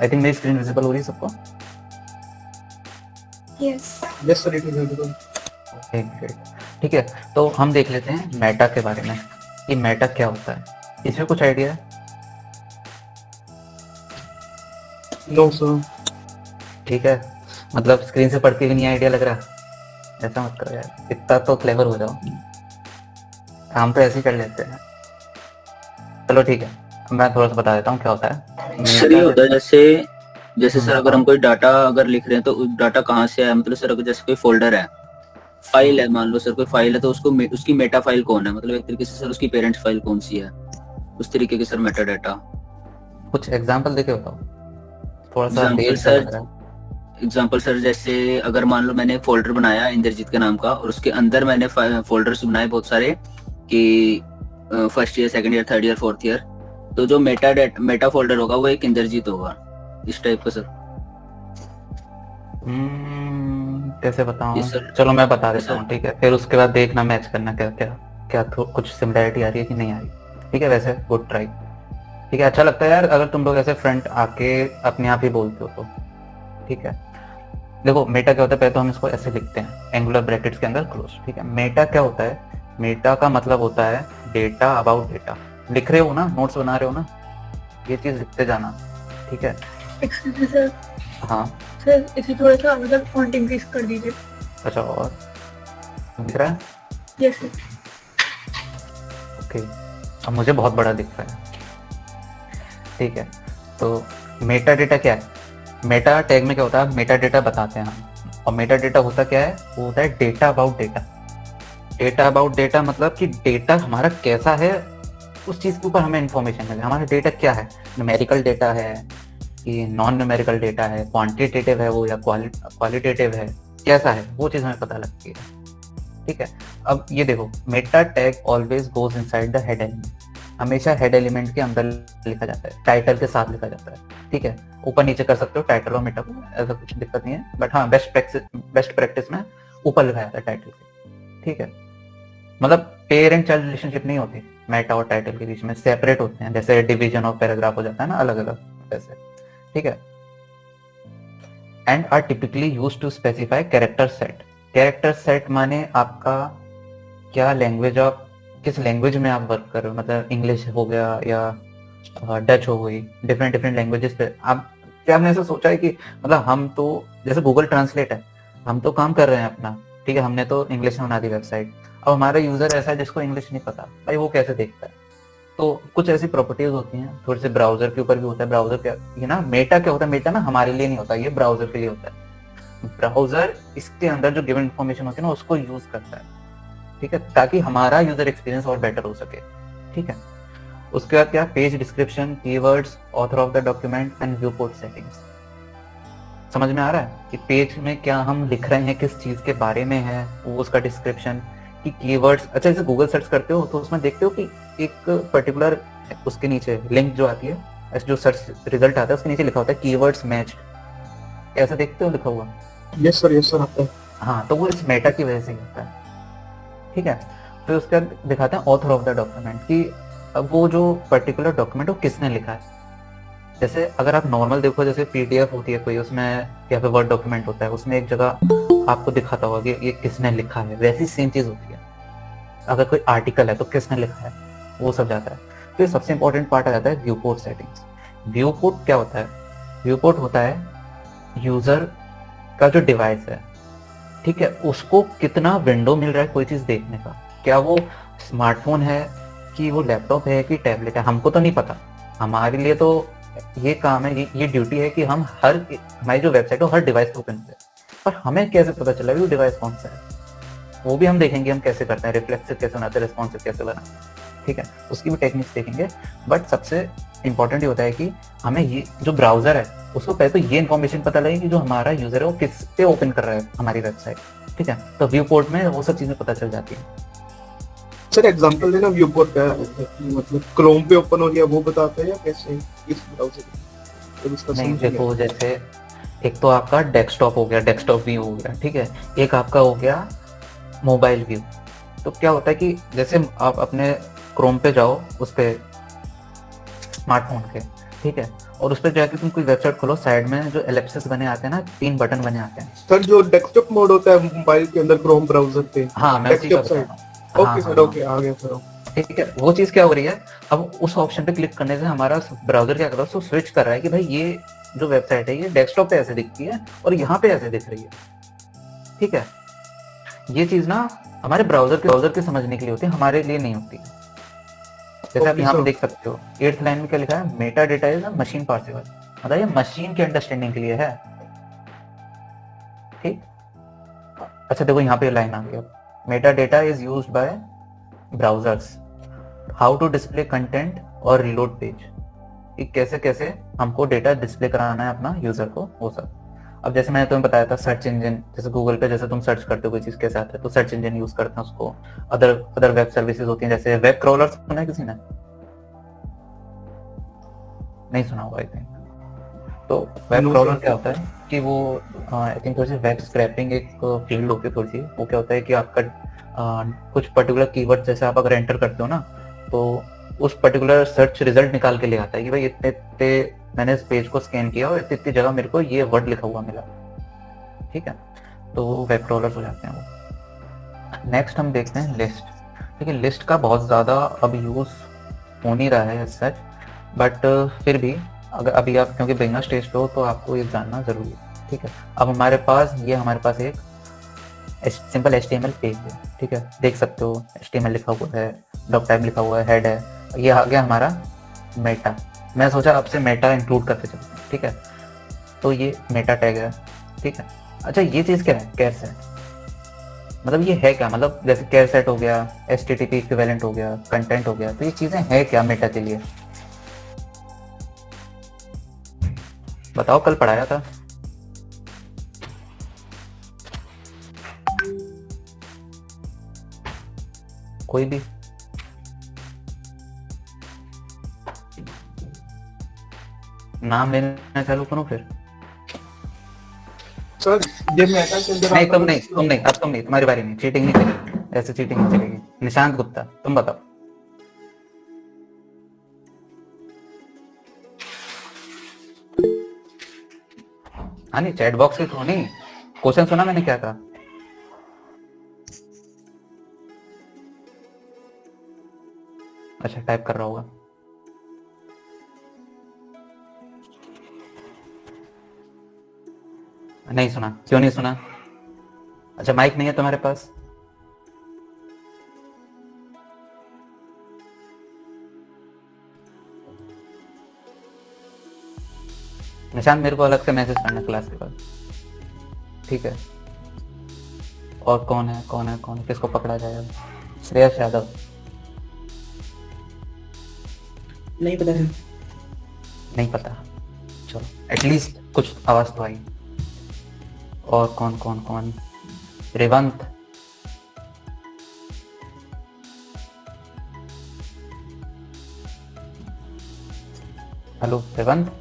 I think मेरी screen visible हो रही है सबको। Yes yes sir, it is visible. Okay great. ठीक है, तो हम देख लेते हैं मेटा के बारे में कि मेटा क्या होता है। इसमें कुछ आइडिया है? No sir. ठीक है, मतलब स्क्रीन से पढ़ के भी नहीं आइडिया लग रहा? ऐसा मत करो यार, इतना तो क्लेवर हो जाओ, काम तो ऐसे ही कर लेते हैं। चलो ठीक है, मैं थोड़ा सा बता देता हूँ क्या होता है। सर ये होता है जैसे जैसे सर अगर बताओ। हम कोई डाटा अगर लिख रहे हैं तो डाटा कहाँ से आया, मतलब सर अगर जैसे कोई फोल्डर है, फाइल है, मान लो सर कोई फाइल है, तो उसको उसकी मेटा फाइल कौन है, मतलब एक तरीके से सर उसकी पेरेंट फाइल कौन सी है, उस तरीके के सर मेटा डाटा। कुछ एग्जांपल देके बताओ, थोड़ा सा एग्जाम्पल भेद सा सर लग रहा है। एग्जाम्पल सर जैसे अगर मान लो मैंने फोल्डर बनाया इंद्रजीत के नाम का, और उसके अंदर मैंने फोल्डर्स बनाए बहुत सारे कि first year, second year, third year, fourth year, तो जो मेटा फोल्डर होगा वो एक इंद्रजीत होगा, इस टाइप का सर। कैसे बताऊं? ये सर चलो मैं बता देता सर हूँ, ठीक है, फिर उसके बाद देखना मैच करना क्या क्या क्या कुछ सिमिलरिटी आ रही है कि नहीं आ रही। ठीक है, वैसे गुड ट्राई। ठीक है, अच्छा लगता है यार अगर तुम लोग ऐसे फ्रंट आके अपने आप ही बोलते हो तो। ठीक है, देखो मेटा क्या होता है, पहले तो हम इसको ऐसे लिखते हैं एंगुलर ब्रैकेट्स के अंदर क्लोज। ठीक है, मेटा क्या होता है? मेटा का मतलब होता है डेटा अबाउट डेटा। लिख रहे हो ना, नोट्स बना रहे हो ना, ये चीज लिखते जाना। ठीक है, एक्सक्यूज मी सर। हाँ सर इसे थोड़ा सा मतलब फॉन्ट इंक्रीज कर दीजिए। अच्छा, और दिख रहा है? Yes sir. ओके, अब मुझे बहुत बड़ा दिख रहा है। ठीक है, तो मेटा डेटा क्या है? मेटा टैग में क्या होता है, मेटा डेटा बताते हैं हम। और मेटा डेटा होता क्या है? वो होता है data about data. Data about data मतलब कि डेटा हमारा कैसा है, उस चीज के ऊपर हमें इंफॉर्मेशन मिले। हमारा डेटा क्या है, न्यूमेरिकल डेटा है कि नॉन न्यूमेरिकल डेटा है, क्वांटिटेटिव है वो या क्वालिटेटिव है, कैसा है वो चीज हमें पता लगती है। ठीक है, अब ये देखो, Meta tag always goes inside the head element. हमेशा हेड एलिमेंट के अंदर लिखा जाता है, टाइटल के साथ लिखा जाता है। ठीक है, ऊपर नीचे कर सकते हो टाइटल और मेटा को, ऐसा कुछ दिक्कत नहीं है, बट हाँ बेस्ट प्रैक्टिस में ऊपर लिखा जाता है टाइटल के। ठीक है, मतलब पेरेंट चाइल्ड रिलेशनशिप नहीं होती मेटा और टाइटल के बीच में, सेपरेट होते हैं, जैसे डिवीजन ऑफ पैराग्राफ हो जाता है ना अलग अलग वैसे। ठीक है, and are typically used to specify character set. Character set माने आपका क्या लैंग्वेज, आप किस लैंग्वेज में आप वर्क कर रहे हो, मतलब इंग्लिश हो गया या डच हो गई, डिफरेंट डिफरेंट लैंग्वेजेस पे आप क्या, हमने ऐसा सोचा है कि मतलब हम तो जैसे गूगल ट्रांसलेट है, हम तो काम कर रहे हैं अपना, ठीक है, हमने तो इंग्लिश में बना दी वेबसाइट, अब हमारा यूजर ऐसा है जिसको इंग्लिश नहीं पता, भाई वो कैसे देखता है? तो कुछ ऐसी प्रॉपर्टीज होती हैं, थोड़ी सी ब्राउजर के ऊपर भी होता है। ब्राउजर क्या, ये ना मेटा क्या होता है, मेटा ना हमारे लिए नहीं होता, ये ब्राउजर के लिए होता है। ब्राउजर इसके अंदर जो गिवन इन्फॉर्मेशन होती है ना उसको यूज करता है, ठीक है, ताकि हमारा यूजर एक्सपीरियंस और बेटर हो सके। ठीक है, उसके बाद क्या, page description, keywords, author of the document and view port settings. समझ में आ रहा है कि पेज में क्या हम लिख रहे हैं, किस चीज के बारे में है, वो उसका डिस्क्रिप्शन की कीवर्ड्स। अच्छा, जैसे गूगल सर्च करते हो तो उसमें देखते हो कि एक पर्टिकुलर उसके नीचे लिंक जो आती है, जो सर्च रिजल्ट आता है उसके नीचे लिखा होता है कीवर्ड्स मैच, ऐसा देखते हो लिखा हुआ? यस सर आता है। हाँ, तो वो इस मेटा की वजह से ही होता है। ठीक है, फिर उसके बाद दिखाते हैं ऑथर ऑफ द डॉक्यूमेंट कि अब वो जो पर्टिकुलर डॉक्यूमेंट वो किसने लिखा है। जैसे अगर आप नॉर्मल देखो, जैसे पीडीएफ होती है कोई, उसमें या फिर वर्ड डॉक्यूमेंट होता है, उसमें एक जगह आपको दिखाता होगा कि ये किसने लिखा है, वैसी सेम चीज होती है। अगर कोई आर्टिकल है तो किसने लिखा है वो सब जाता है। फिर सबसे इंपॉर्टेंट पार्ट आ जाता है view port settings. View port क्या होता है? व्यू पोर्ट होता है यूजर का जो डिवाइस है, ठीक है, उसको कितना विंडो मिल रहा है कोई चीज देखने का, क्या वो स्मार्टफोन है कि वो लैपटॉप है कि टैबलेट है, हमको तो नहीं पता। हमारे लिए तो ये काम है, ये ड्यूटी है कि हम हमारी जो वेबसाइट है हर डिवाइस पे ओपन करें, पर हमें कैसे पता चला वो डिवाइस कौन सा है, वो भी हम देखेंगे हम कैसे करते हैं, रिफ्लेक्सिव कैसे बनाते हैं, रिस्पॉन्सिव कैसे बनाते हैं। ठीक है, उसकी भी टेक्निक्स देखेंगे, बट सबसे इंपॉर्टेंट ये होता है कि हमें ये जो ब्राउजर है उसको पहले तो ये इन्फॉर्मेशन पता लगे कि जो हमारा यूजर है वो किस पे ओपन कर रहा है हमारी वेबसाइट। ठीक है, तो व्यू पोर्ट में वो सब चीजें पता चल जाती है। सर एग्जांपल देना व्यू पोर्ट का, मतलब क्रोम पे ओपन हो गया वो बताता है या कैसे इस ब्राउजर तो उसका नहीं समझ देखो, जैसे एक तो आपका डेस्कटॉप हो गया, डेस्कटॉप व्यू हो गया, ठीक है, एक आपका हो गया मोबाइल व्यू। तो क्या होता है कि जैसे आप अपने क्रोम पे जाओ, उस पे स्मार्टफोन के, ठीक है, और उस पर जाके तुम कोई वेबसाइट खोलो, साइड में जो एलिप्सिस बने आते हैं ना, 3 बटन बने आते हैं। सर जो डेस्कटॉप मोड होता है मोबाइल के अंदर क्रोम ब्राउजर पे, हाँ मैं उसी का डेस्कटॉप बता साइड। रहा हूँ। हाँ, ओके हाँ, सर, हाँ। ओके आ गया सर। ठीक है, वो चीज क्या हो रही है, अब उस ऑप्शन पे क्लिक करने से हमारा ब्राउजर क्या कर रहा है, उसको स्विच कर रहा है कि भाई ये जो वेबसाइट है ये डेस्कटॉप पे ऐसे दिखती है और यहाँ पे ऐसे दिख रही है। ठीक है, ये चीज ना हमारे ब्राउजर के समझने के लिए होती है, हमारे लिए नहीं होती। जैसे आप Okay, यहाँ पे sir. देख सकते हो 8th लाइन में क्या लिखा है, meta data is a machine parsable, मतलब ये मशीन के अंडरस्टैंडिंग के लिए है। ठीक, अच्छा देखो यहाँ पे लाइन आ गई, meta data is used by browsers how to display content और रीलोड पेज, कि कैसे कैसे हमको डेटा डिस्प्ले कराना है अपना यूजर को, वो सब। अब जैसे मैंने तुम्हें बताया था सर्च इंजन, जैसे गूगल पे जैसे तुम सर्च करते हो कोई चीज कैसे आता है, तो सर्च इंजन यूज करते हैं उसको। अदर वेब सर्विसेज होती हैं, जैसे वेब क्रॉलर सुना है किसी ने? नहीं सुना होगा आई थिंक। तो वेब No, क्रॉलर sir. क्या होता है कि वो आई थिंक थोड़ी सी वेब स्क्रैपिंग एक फील्ड होती है थोड़ी सी। वो क्या होता है कि आपका कुछ पर्टिकुलर कीवर्ड जैसे आप अगर एंटर करते हो ना, तो उस पर्टिकुलर सर्च रिजल्ट निकाल के ले आता है कि भाई इतने इतने मैंने इस पेज को स्कैन किया और इतनी इतनी जगह मेरे को ये वर्ड लिखा हुआ मिला। ठीक है, तो वेब क्रॉलर्स हो जाते हैं वो। नेक्स्ट हम देखते हैं लिस्ट। ठीक है, लिस्ट का बहुत ज़्यादा अब यूज़ हो नहीं रहा है सच, बट फिर भी अगर अभी आप क्योंकि बिगिनर स्टेज पे हो तो आपको ये जानना ज़रूरी है। ठीक है, अब हमारे पास एक सिंपल HTML पेज है। ठीक है, देख सकते हो HTML लिखा हुआ है, डॉक टाइप लिखा हुआ है, हेड है, ये आ गया हमारा मेटा। मैं सोचा आपसे मेटा इंक्लूड करके चलते हैं। ठीक है, तो ये मेटा टैग है। ठीक है, अच्छा ये चीज़ क्या है, कैर सेट, मतलब ये है क्या, मतलब जैसे कैर सेट हो गया, HTTP इक्विवेलेंट हो गया, कंटेंट हो गया, तो ये चीज़ें हैं क्या मेटा के लिए? बताओ, कल पढ़ाया था। कोई भी? नाम लेना चालू करो फिर। सर ये मेटा के अंदर नहीं आता तुम है- नहीं, अब तुम नहीं, तुम्हारी बारी नहीं, चीटिंग नहीं चलेगी, ऐसे चीटिंग नहीं चलेगी। निशांत गुप्ता, तुम बताओ। हाँ नहीं, चैट बॉक्स के थ्रू नहीं, क्वेश्चन सुना मैंने क्या कहा? अच्छा टाइप कर रहा होगा। नहीं सुना, क्यों नहीं सुना? अच्छा माइक नहीं है तुम्हारे पास? निशांत मेरे को अलग से मैसेज करना क्लास के बाद, ठीक है? और कौन है किसको पकड़ा जाएगा? श्रेयस यादव? नहीं पता है। नहीं पता, चलो एटलीस्ट कुछ आवाज तो आई। और कौन? रेवंत? हेलो रेवंत?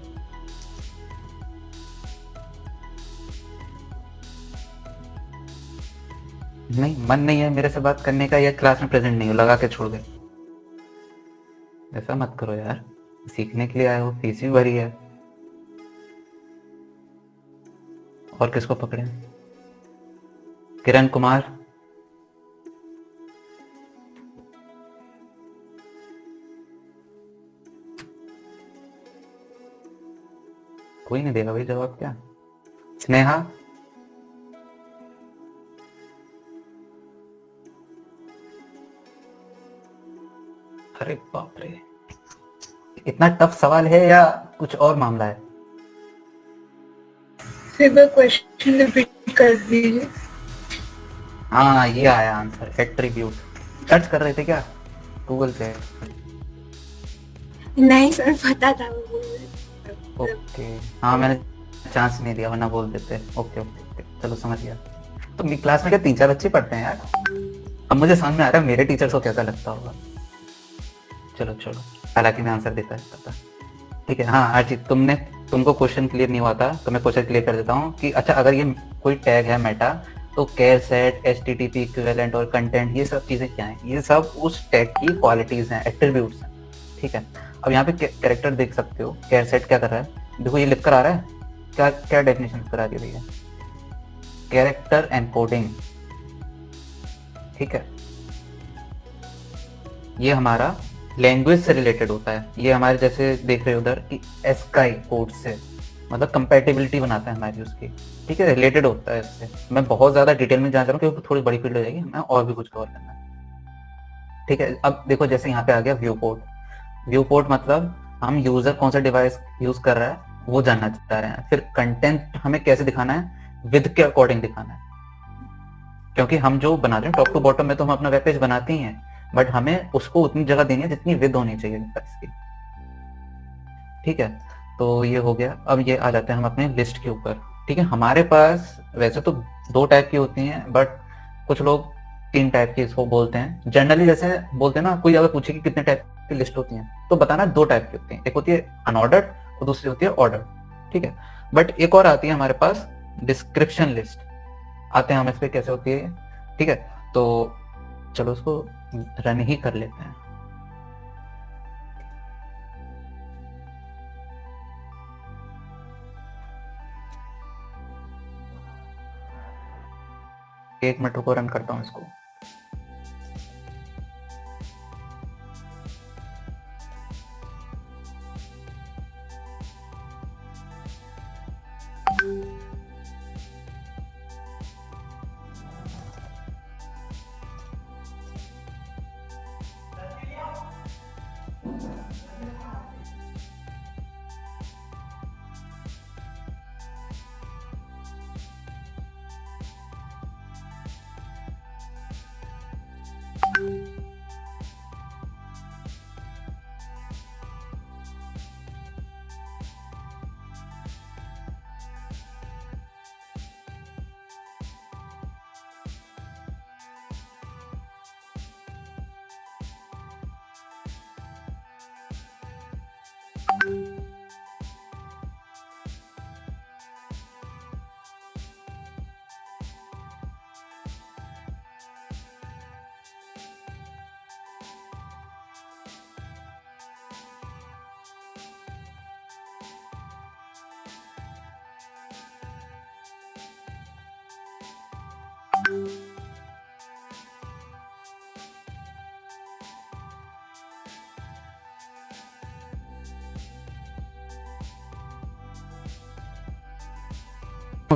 नहीं, मन नहीं है मेरे से बात करने का, या क्लास में प्रेजेंट नहीं हो, लगा के छोड़ गए। ऐसा मत करो यार, सीखने के लिए आए हो, फीस भी भरी है। और किसको पकड़े? किरण कुमार? कोई नहीं देगा भाई जवाब, क्या? स्नेहा? अरे बाप रे, इतना टफ सवाल है या कुछ और मामला है? फिर मैं क्वेश्चन रिपीट कर दीजिए। हाँ ये आया आंसर, एट्रीब्यूट। सर्च कर रहे थे क्या गूगल पे? नहीं सर, पता था वो बोल रहे। ओके, हाँ मैंने चांस नहीं दिया वरना बोल देते। ओके, चलो समझ गया। तो क्लास में क्या 3-4 बच्चे पढ़ते हैं यार? अब मुझे समझ में आ रहा है मेरे टीचर्स को कैसा लगता होगा। चलो, हालांकि मैं आंसर देता था। ठीक है, हाँ अर्जित, तुमको क्वेश्चन क्लियर नहीं हुआ था तो मैं क्वेश्चन क्लियर कर देता हूँ कि अच्छा अगर ये कोई टैग है मेटा, तो कैर सेट, HTTP इक्विवेलेंट और कंटेंट, ये सब चीजें क्या हैं? ये सब उस टैग की क्वालिटीज हैं, एट्रीब्यूट्स हैं। ठीक है, अब यहाँ पे कैरेक्टर देख सकते हो, कैर सेट क्या कर रहा है, देखो ये लिख कर आ रहा है, क्या क्या डेफिनेशन लिख कर आ रही है भैया, कैरेक्टर एनकोडिंग, ठीक है। ये हमारा लैंग्वेज से रिलेटेड होता है, ये हमारे जैसे देख रहे हो उधर कि एस्काई कोड से, मतलब कंपैटिबिलिटी बनाता है हमारी उसकी, ठीक है, रिलेटेड होता है इससे। मैं बहुत ज्यादा डिटेल में जाना चाह रहा हूँ क्योंकि थोड़ी बड़ी फील्ड हो जाएगी, मैं और भी कुछ कवर करना है, ठीक है। अब देखो जैसे यहाँ पे आ गया व्यू पोर्ट, व्यू पोर्ट मतलब हम यूजर कौन सा डिवाइस यूज कर रहा है वो जानना चाह रहे हैं, फिर कंटेंट हमें कैसे दिखाना है, विद के अकॉर्डिंग दिखाना है, क्योंकि हम जो बना रहे हैं टॉप टू बॉटम में तो हम अपना वेब पेज बनाते ही हैं, बट हमें उसको उतनी जगह देनी है जितनी विद होनी चाहिए इसकी, ठीक है। तो ये हो गया। अब ये आ जाते हैं हम अपने लिस्ट के ऊपर, ठीक है। हमारे पास वैसे तो 2 टाइप की होती हैं, बट कुछ लोग 3 टाइप की इसको बोलते हैं। जनरली जैसे बोलते हैं ना, कोई अगर पूछे कि कितने टाइप की लिस्ट होती हैं तो बताना 2 टाइप की होती हैं, एक होती है अनऑर्डर्ड और दूसरी होती है ऑर्डर, ठीक है। बट एक और आती है हमारे पास डिस्क्रिप्शन लिस्ट, आते हैं हम इस पे कैसे होती है, ठीक है। तो चलो उसको रन ही कर लेते हैं। एक मिनट रुको, रन करता हूँ इसको।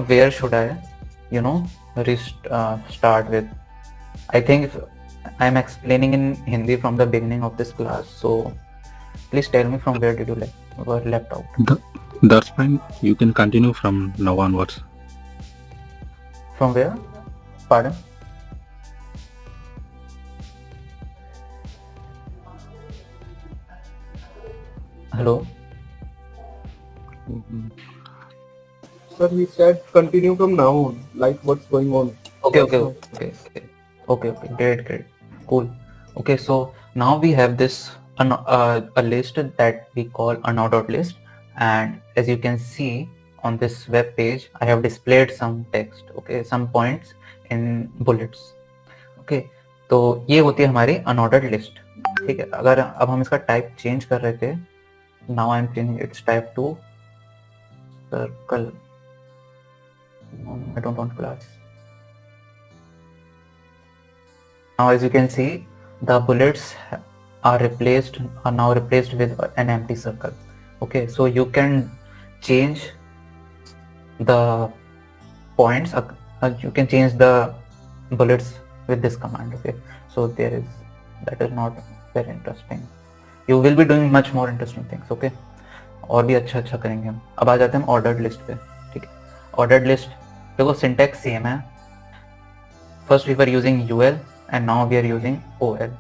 Where should I, start with? I think I'm explaining in Hindi from the beginning of this class, so please tell me from where did you were left out? That's fine. You can continue from now onwards. From where? Pardon? Hello? Sir, he said continue from now on, like what's going on. Okay. Great. Cool. Okay, so now we have this a list that we call unordered list, and as you can see on this web page, I have displayed some text, okay, some points in bullets. Okay, तो ये होती है हमारी unordered list, ठीक है। अगर अब हम इसका टाइप चेंज कर रहे थे, now I am changing its type to circle. I don't want class. Now as you can see, the bullets are now replaced with an empty circle. Okay, so you can change the points, you can change the bullets with this command. Okay, so that is not very interesting. You will be doing much more interesting things. Okay, और भी अच्छा करेंगे हम। अब आ जाते हैं हम ordered list पे, ठीक है। ऑर्डर्ड लिस्ट देखो सिंटैक्स सेम है, first we were using UL and now we are using OL.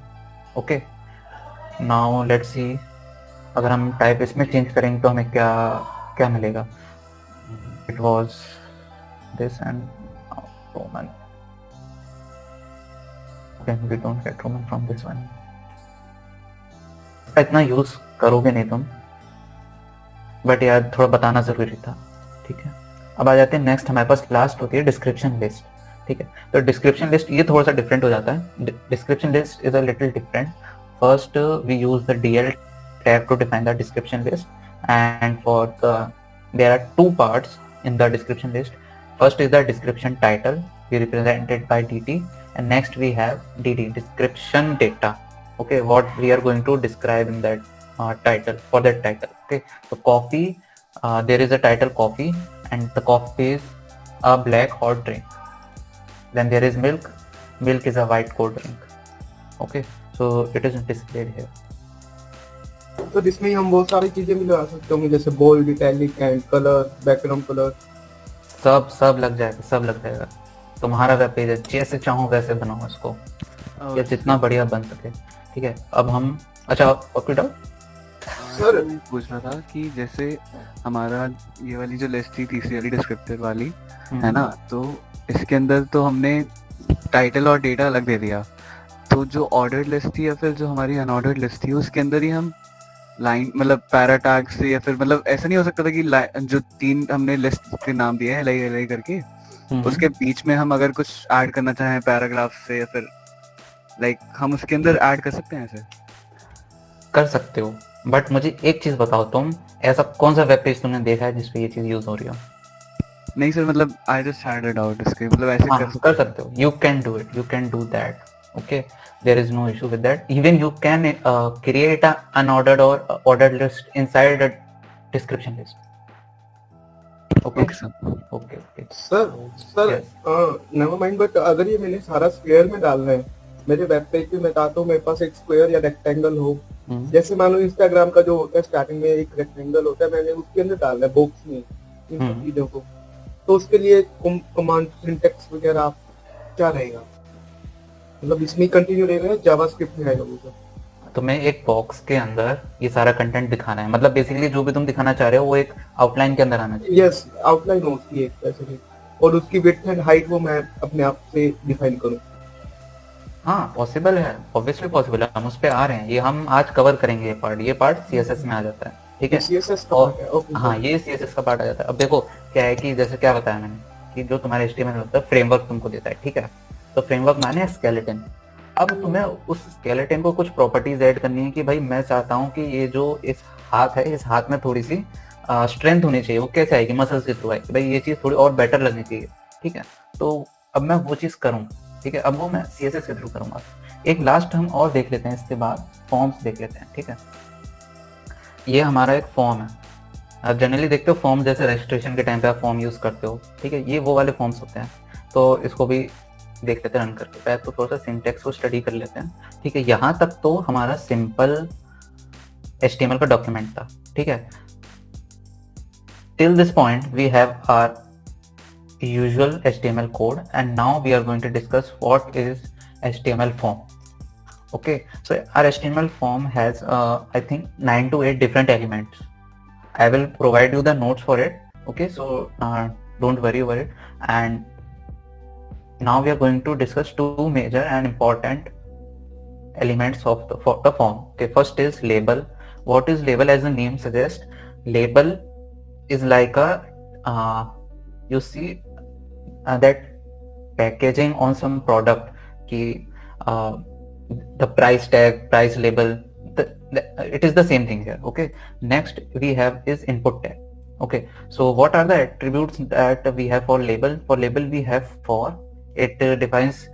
Okay, now let's see, अगर हम टाइप इसमें चेंज करेंगे तो हमें क्या मिलेगा। It was this and Roman. Okay, we don't get Roman from this one. इसका इतना यूज करोगे नहीं तुम, बट यार थोड़ा बताना जरूरी था, ठीक है। अब आ जाते हैं नेक्स्ट, हमारे पास लास्ट होती है डिस्क्रिप्शन लिस्ट, ठीक है। तो डिस्क्रिप्शन लिस्ट ये थोड़ा सा डिफरेंट हो जाता है। Description list is a little different. First we use the DL tag to define the description list, and for the there are two parts in the description list. First is the description title, we represented by DT, and next we have DD, description data. Okay, what we are going to describe in that title, for that title. Okay, so coffee, there is a title coffee, and the coffee is a black hot drink. Then there is milk, milk is a white cold drink. Okay, so it is displayed here. तो इसमें हम बहुत सारी चीजें भी लगा सकते होंगे, जैसे bold, italic, and colour, background colour, सब लग जाएगा, सब लग जाएगा. तुम्हारा वेब पेज है, जैसे चाहो वैसे बनाओ इसको, या जितना बढ़िया बन सके. ठीक है, अब हम, अच्छा ओके डाउट सर मैं पूछ रहा था कि जैसे हमारा ये वाली जो लिस्ट थी, तीसरी वाली डिस्क्रिप्टर वाली है ना, तो इसके अंदर तो हमने टाइटल और डेटा अलग दे दिया, तो जो ऑर्डर्ड लिस्ट थी या फिर जो हमारी अनऑर्डर्ड लिस्ट थी उसके अंदर ही हम लाइन मतलब पैरा टैग से, या फिर मतलब ऐसा नहीं हो सकता था कि जो तीन हमने लिस्ट के नाम दिए हैं LI करके, उसके बीच में हम अगर कुछ ऐड करना चाहें पैराग्राफ से, या फिर लाइक हम उसके अंदर ऐड कर सकते हैं ऐसे? कर सकते हो, बट मुझे एक चीज बताओ, तुम ऐसा कौन सा वेब पेज तुमने देखा है जिसपे ये चीज यूज हो रही हो? नहीं सर, मतलब I just had it out, इसके मतलब ऐसे कर सकते हो. You can do it, you can do that. Okay, there is no issue with that. Even you can create an unordered or ordered list inside the description list. Okay, okay. Sir never mind, but अगर ये मैंने सारा square में डालना है, मेरे web page पे मैं चाहता हूँ मेरे पास एक स्क्वायर या रेक्टेंगल हो, जैसे मान लो इंस्टाग्राम का जो होता है स्टार्टिंग में एक रेक्टेंगल होता है, मैंने उसके अंदर डालना है बॉक्स में इन सब चीजों को, तो उसके लिए कमांड सिंटैक्स वगैरह क्या रहेगा? मतलब इसमें कंटिन्यू रहेगा, जावास्क्रिप्ट में आएगा वो सब? तुम्हें एक बॉक्स के अंदर ये सारा कंटेंट दिखाना है, मतलब बेसिकली जो भी तुम दिखाना चाह रहे हो वो एक आउटलाइन के अंदर आना चाहिए. यस, आउटलाइन होती है स्पेसिफिक, और उसकी विड्थ एंड हाइट वो मैं अपने आप से डिफाइन करूं. हाँ, पॉसिबल है, ऑब्वियसली पॉसिबल है, हम उस पे आ रहे हैं, ये हम आज कवर करेंगे. ये पार्ट CSS में आ जाता है. ठीक है, CSS का और part है, okay. हाँ, ये CSS का पार्ट आ जाता है. अब देखो क्या है कि जैसे क्या बताया मैंने कि जो तुम्हारे HTML होता है फ्रेमवर्क तुमको देता है. ठीक है, तो फ्रेमवर्क माने स्केलेटन. अब तुम्हें उस स्केलेटन को कुछ प्रॉपर्टीज ऐड करनी है कि भाई मैं चाहता हूँ कि ये जो इस हाथ है, इस हाथ में थोड़ी सी स्ट्रेंथ होनी चाहिए. वो कैसे आएगी? मसल्स के थ्रू आएगी. भाई ये चीज थोड़ी और बेटर लगनी चाहिए. ठीक है, तो अब मैं वो चीज करूँ. ठीक है, अब वो मैं CSS के थ्रू करूंगा. एक लास्ट हम और देख लेते हैं, इसके बाद फॉर्म्स देख लेते हैं. ठीक है, ये हमारा एक फॉर्म है. आप जनरली देखते हो फॉर्म, जैसे रजिस्ट्रेशन के टाइम पे आप फॉर्म यूज करते हो. ठीक है, ये वो वाले फॉर्म्स होते हैं. तो इसको भी देख लेते हैं रन करके. पहले तो थोड़ा सा सिंटेक्स को स्टडी कर लेते हैं. ठीक है, यहाँ तक तो हमारा सिंपल HTML का डॉक्यूमेंट था. ठीक है, till this point we have our usual HTML code, and now we are going to discuss what is HTML form. Okay, so our HTML form has I think 9 to 8 different elements. I will provide you the notes for it. Okay, so don't worry over it. And now we are going to discuss two major and important elements of the form. Okay, first is label. What is label? As the name suggests, label is like a you see that packaging on some product, ki the price tag, price label, it is the same thing here. Okay, next we have is input tag. Okay, so what are the attributes that we have for label? For label we have for it defines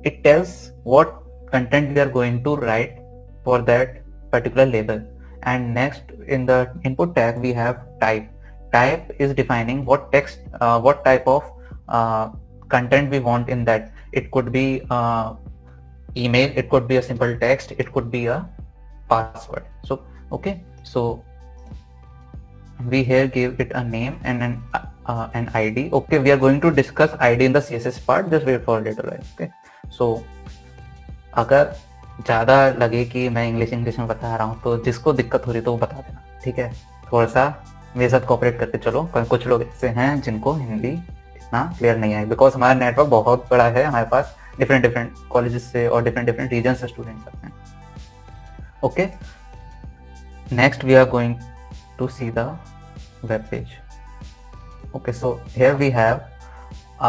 it tells what content we are going to write for that particular label. And next in the input tag we have type. Type is defining what text, what type of content we want in that. It could be email, it could be a simple text, it could be a password. So okay, so we here give it a name and an ID. Okay, we are going to discuss ID in the CSS part. Just wait for a little while. Okay, so अगर ज़्यादा लगे कि मैं English में बता रहा हूँ तो जिसको दिक्कत हो रही तो वो बता देना. ठीक है, थोड़ा सा मेरे साथ कोऑपरेट करके चलो. कुछ लोग ऐसे हैं जिनको हिंदी इतना क्लियर नहीं है, बिकॉज हमारा नेटवर्क बहुत बड़ा है, हमारे पास डिफरेंट कॉलेजेस से और डिफरेंट रीजन से स्टूडेंट्स आते हैं. Okay, next we are going to see the web page. Okay, so here we have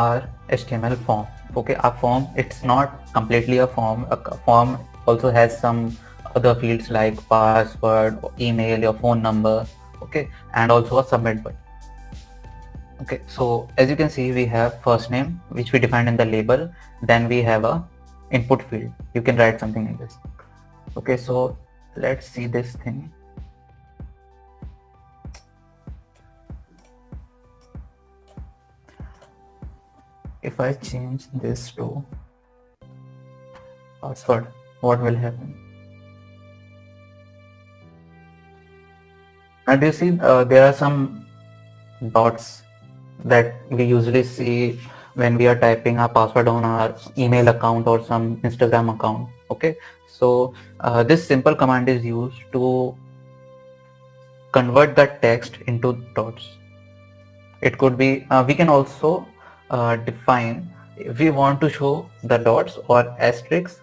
our HTML form. Okay, our form, it's not completely a form. A form also has some other fields like password, email, your phone number. okay, and also a submit button. Okay, so as you can see, we have first name, which we defined in the label. Then we have a input field. You can write something like this. Okay, so let's see this thing. If I change this to password, what will happen? And you see, there are some dots that we usually see when we are typing our password on our email account or some Instagram account. Okay, so this simple command is used to convert the text into dots. It could be, we can also define if we want to show the dots or asterisks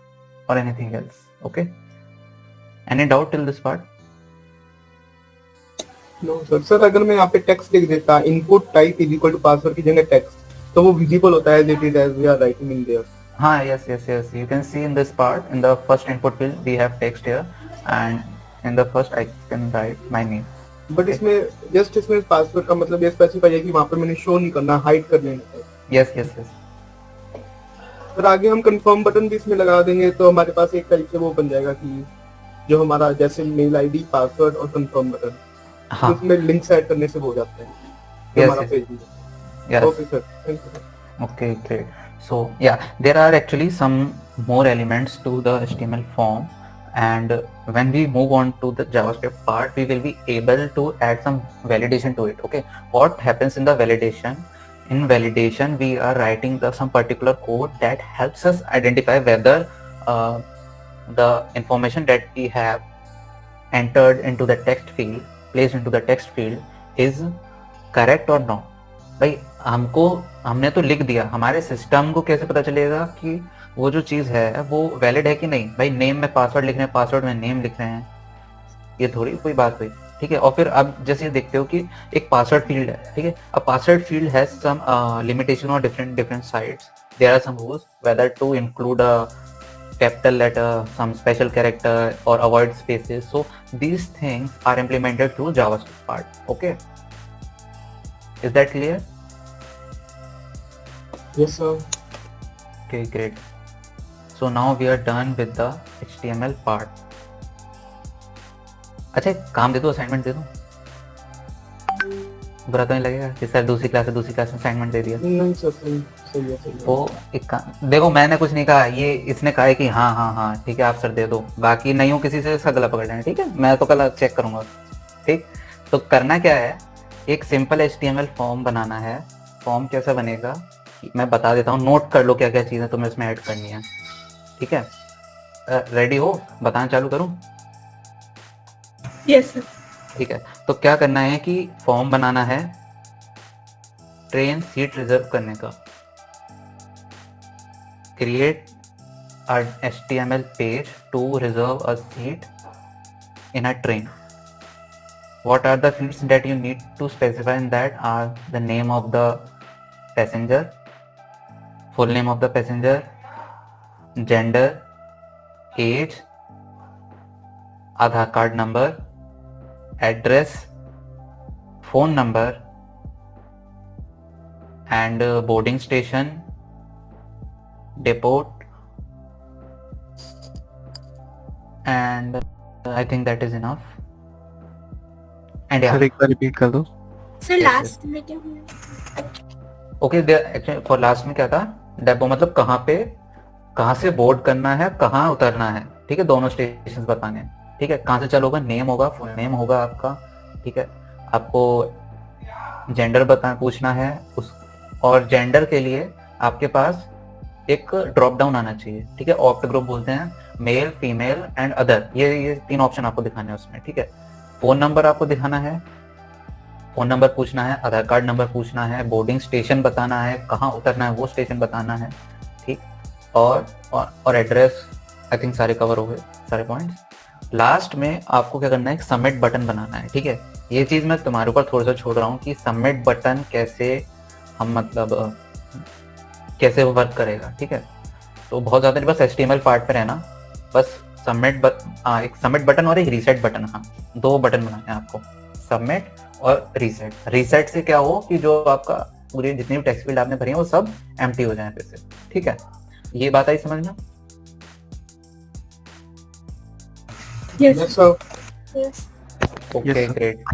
or anything else. Okay, any doubt till this part? No sir अगर मैं यहाँ पे text लिख देता input type is equal to password की जगह text तो वो विजिबल होता है as it is as we are writing in there हाँ, yes, you can see in this part, in the first input field we have text here, and in the first I can write my name. But इसमें just इसमें password का मतलब ये specify है कि वहाँ पे मैंने शो नहीं करना, हाइड कर लेना है. yes. फिर आगे हम कंफर्म बटन भी इसमें लगा देंगे तो हमारे पास एक तरीके से वो बन जाएगा कि जो हमारा जैसे मेल आईडी पासवर्ड और कंफर्म बटन हाँ, उसमें लिंक सेट करने से हो जाता है. Yes, हमारा yes. पेज भी. yes. Okay sir, thank you. Okay, great. So yeah, there are actually some more elements to the HTML form, and when we move on to the JavaScript part, we will be able to add some validation to it. Okay, what happens in the validation? In validation, we are writing some particular code that helps us identify whether the information that we have entered into the text field, placed into the text field, is correct or not. भाई हमने तो लिख दिया, हमारे system को कैसे पता चलेगा कि वो जो चीज है वो वैलिड है कि नहीं. भाई नेम में पासवर्ड लिख रहे हैं, पासवर्ड में नेम लिख रहे हैं, ये थोड़ी कोई बात हुई. ठीक है, और फिर अब जैसे ये देखते हो कि एक पासवर्ड फील्ड है. ठीक है, अब password field has some limitation और different sites. There are some rules whether to include a capital letter, some special character, or avoid spaces. So these things are implemented through JavaScript part. Okay, is that clear? Yes sir. Okay, great. So now we are done with the HTML part. अच्छा, एक काम दे दो, assignment दे दो. बुरा तो नहीं लगेगा कि सर दूसरी क्लास में असाइनमेंट दे दिया. नहीं सर, सही है. वो एक काम देखो, मैंने कुछ नहीं कहा, ये इसने कहा है कि हाँ ठीक है आप सर दे दो, बाकी नहीं हो किसी से इसका गला पकड़ लेना. ठीक है, मैं तो कल चेक करूंगा. ठीक, तो करना क्या है, एक सिंपल HTML फॉर्म बनाना है. फॉर्म कैसा बनेगा मैं बता देता हूँ, नोट कर लो क्या क्या चीज़ें तुम्हें इसमें ऐड करनी है. ठीक है, रेडी हो, बताना चालू करूँ? Yes sir. ठीक है, तो क्या करना है कि फॉर्म बनाना है ट्रेन सीट रिजर्व करने का. Create an HTML page to reserve a seat in a train. What are the fields that you need to specify in that are the name of the passenger, full name of the passenger, gender, age, Aadhaar card number, address, phone number, and boarding station, depot, and I think that is enough. And yeah, sir एक बार repeat कर दो. Sir Yes, last में क्या हुआ? okay, actually for last में क्या था, depot मतलब कहाँ से बोर्ड करना है, कहाँ उतरना है. ठीक है, दोनों स्टेशन बताने हैं. ठीक है, कहाँ से चलोगा, नेम होगा, फुल नेम होगा आपका. ठीक है, आपको जेंडर पूछना है उस, और जेंडर के लिए आपके पास एक ड्रॉप डाउन आना चाहिए. ठीक है, ऑप्ट ग्रुप बोलते हैं, मेल, फीमेल एंड अदर. ये 3 ऑप्शन आपको दिखाने हैं उसमें. ठीक है, फोन नंबर आपको दिखाना है, फोन नंबर पूछना है, आधार कार्ड नंबर पूछना है, बोर्डिंग स्टेशन बताना है, कहाँ उतरना है वो स्टेशन बताना है. ठीक, और एड्रेस. आई थिंक सारे कवर हो गए, सारे पॉइंट्स. लास्ट में आपको क्या करना है, एक सबमिट बटन बनाना है. ठीक है, ये चीज मैं तुम्हारे ऊपर थोड़ा सा छोड़ रहा हूँ कि सबमिट बटन कैसे हम मतलब कैसे वो वर्क करेगा. ठीक है, तो बहुत ज्यादा नहीं, बस HTML पार्ट पे रहना. बस एक सबमिट बटन और एक रीसेट बटन. हाँ, 2 बटन बनाने हैं आपको. सबमिट और रीसेट। रीसेट से क्या हो कि जो आपका पूरे जितनी भी टेक्स्ट फील्ड आपने भरी है वो सब एम्प्टी हो जाए फिर से। ठीक है, ये बात आई समझ में? Yes. Yes, sir. Yes. Okay sir. Great.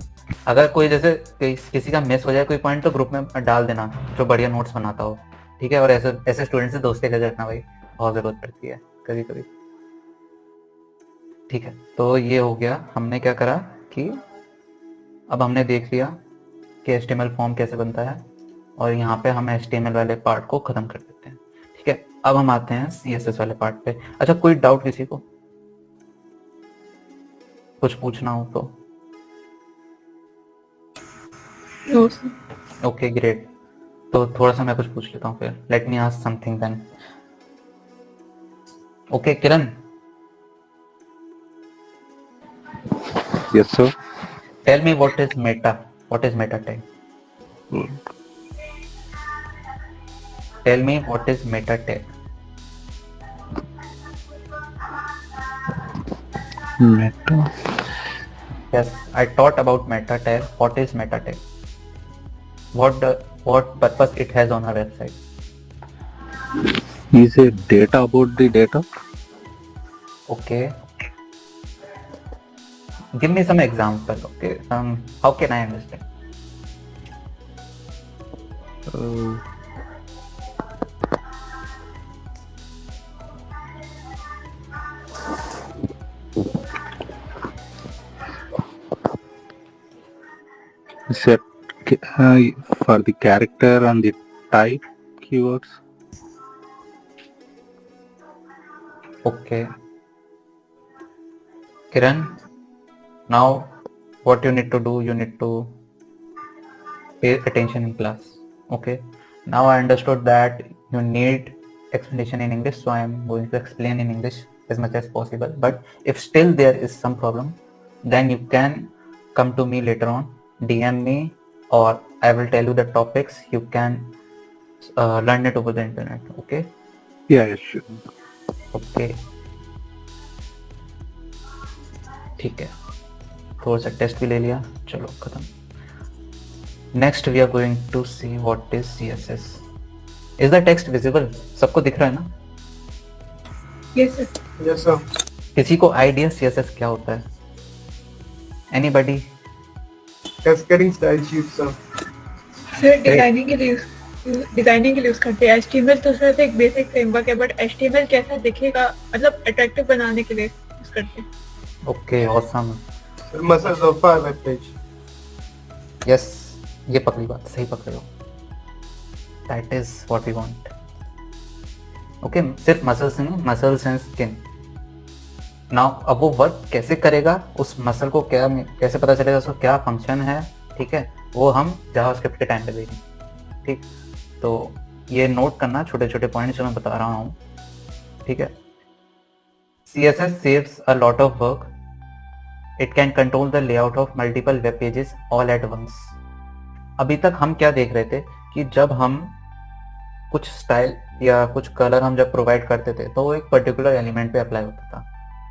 अगर कोई जैसे किसी का मिस हो जाए कोई पॉइंट तो ग्रुप में डाल देना जो बढ़िया नोट्स बनाता हो। ठीक है, और ऐसे स्टूडेंट से दोस्ती कर रखना भाई, बहुत जरूरत पड़ती है कभी कभी। ठीक है, तो ये हो गया, हमने क्या करा कि अब हमने देख लिया कि HTML फॉर्म कैसे बनता है, और यहाँ पे हम HTML वाले पार्ट को खत्म कर देते हैं। ठीक है, अब हम आते हैं CSS वाले पार्ट पे। अच्छा, कोई डाउट किसी को, कुछ पूछना हो तो? No, sir. ओके ग्रेट, तो थोड़ा सा मैं कुछ पूछ लेता हूँ फिर। Let me ask something then. Okay Kiran, Yes, sir. Tell me what is meta, what is meta tag? Tell me what is meta tag? Meta. Yes, I taught about meta tag. What is meta tag? What purpose it has on our website? Is a data about the data? Okay. Give me some example. Okay. How can I understand? Set for the character and the type keywords. Okay. Kiran, now what you need to do, you need to pay attention in class. Okay. Now I understood that you need explanation in English, so I am going to explain in English as much as possible. But if still there is some problem, then you can come to me later on, DM me, or I will tell you the topics. You can learn it over the internet. Okay. Yeah, sure. Okay ठीक है, थोड़ा सा test भी ले लिया, चलो खत्म। Next we are going to see what is CSS। Is the text visible? सबको दिख रहा है ना? Yes, sir. Yes, sir. किसी को आइडिया CSS क्या होता है? Anybody? Cascading style sheet, sir. Sir designing के लिए यूज करते हैं। HTML तो सिर्फ एक बेसिक फ्रेमवर्क है, बट HTML कैसा दिखेगा मतलब अट्रैक्टिव बनाने के लिए यूज करते हैं। Okay awesome. Muscles of our web page. Yes, ये पकड़ी बात, सही पकड़े हो। That is what we want. Okay, सिर्फ मसल्स नहीं, मसल्स एंड स्किन। नाउ अब वो वर्क कैसे करेगा, उस मसल को क्या कैसे पता चलेगा, उसका क्या फंक्शन है, ठीक है, वो हम जावास्क्रिप्ट के टाइम पे देखेंगे। ठीक, तो ये नोट करना छोटे छोटे पॉइंट्स जो मैं बता रहा हूँ। ठीक है, CSS saves a lot of work. It can control the layout of multiple web pages all at once. अभी तक हम क्या देख रहे थे कि जब हम कुछ स्टाइल या कुछ कलर हम जब प्रोवाइड करते थे तो वो एक पर्टिकुलर एलिमेंट पे अप्लाई होता था।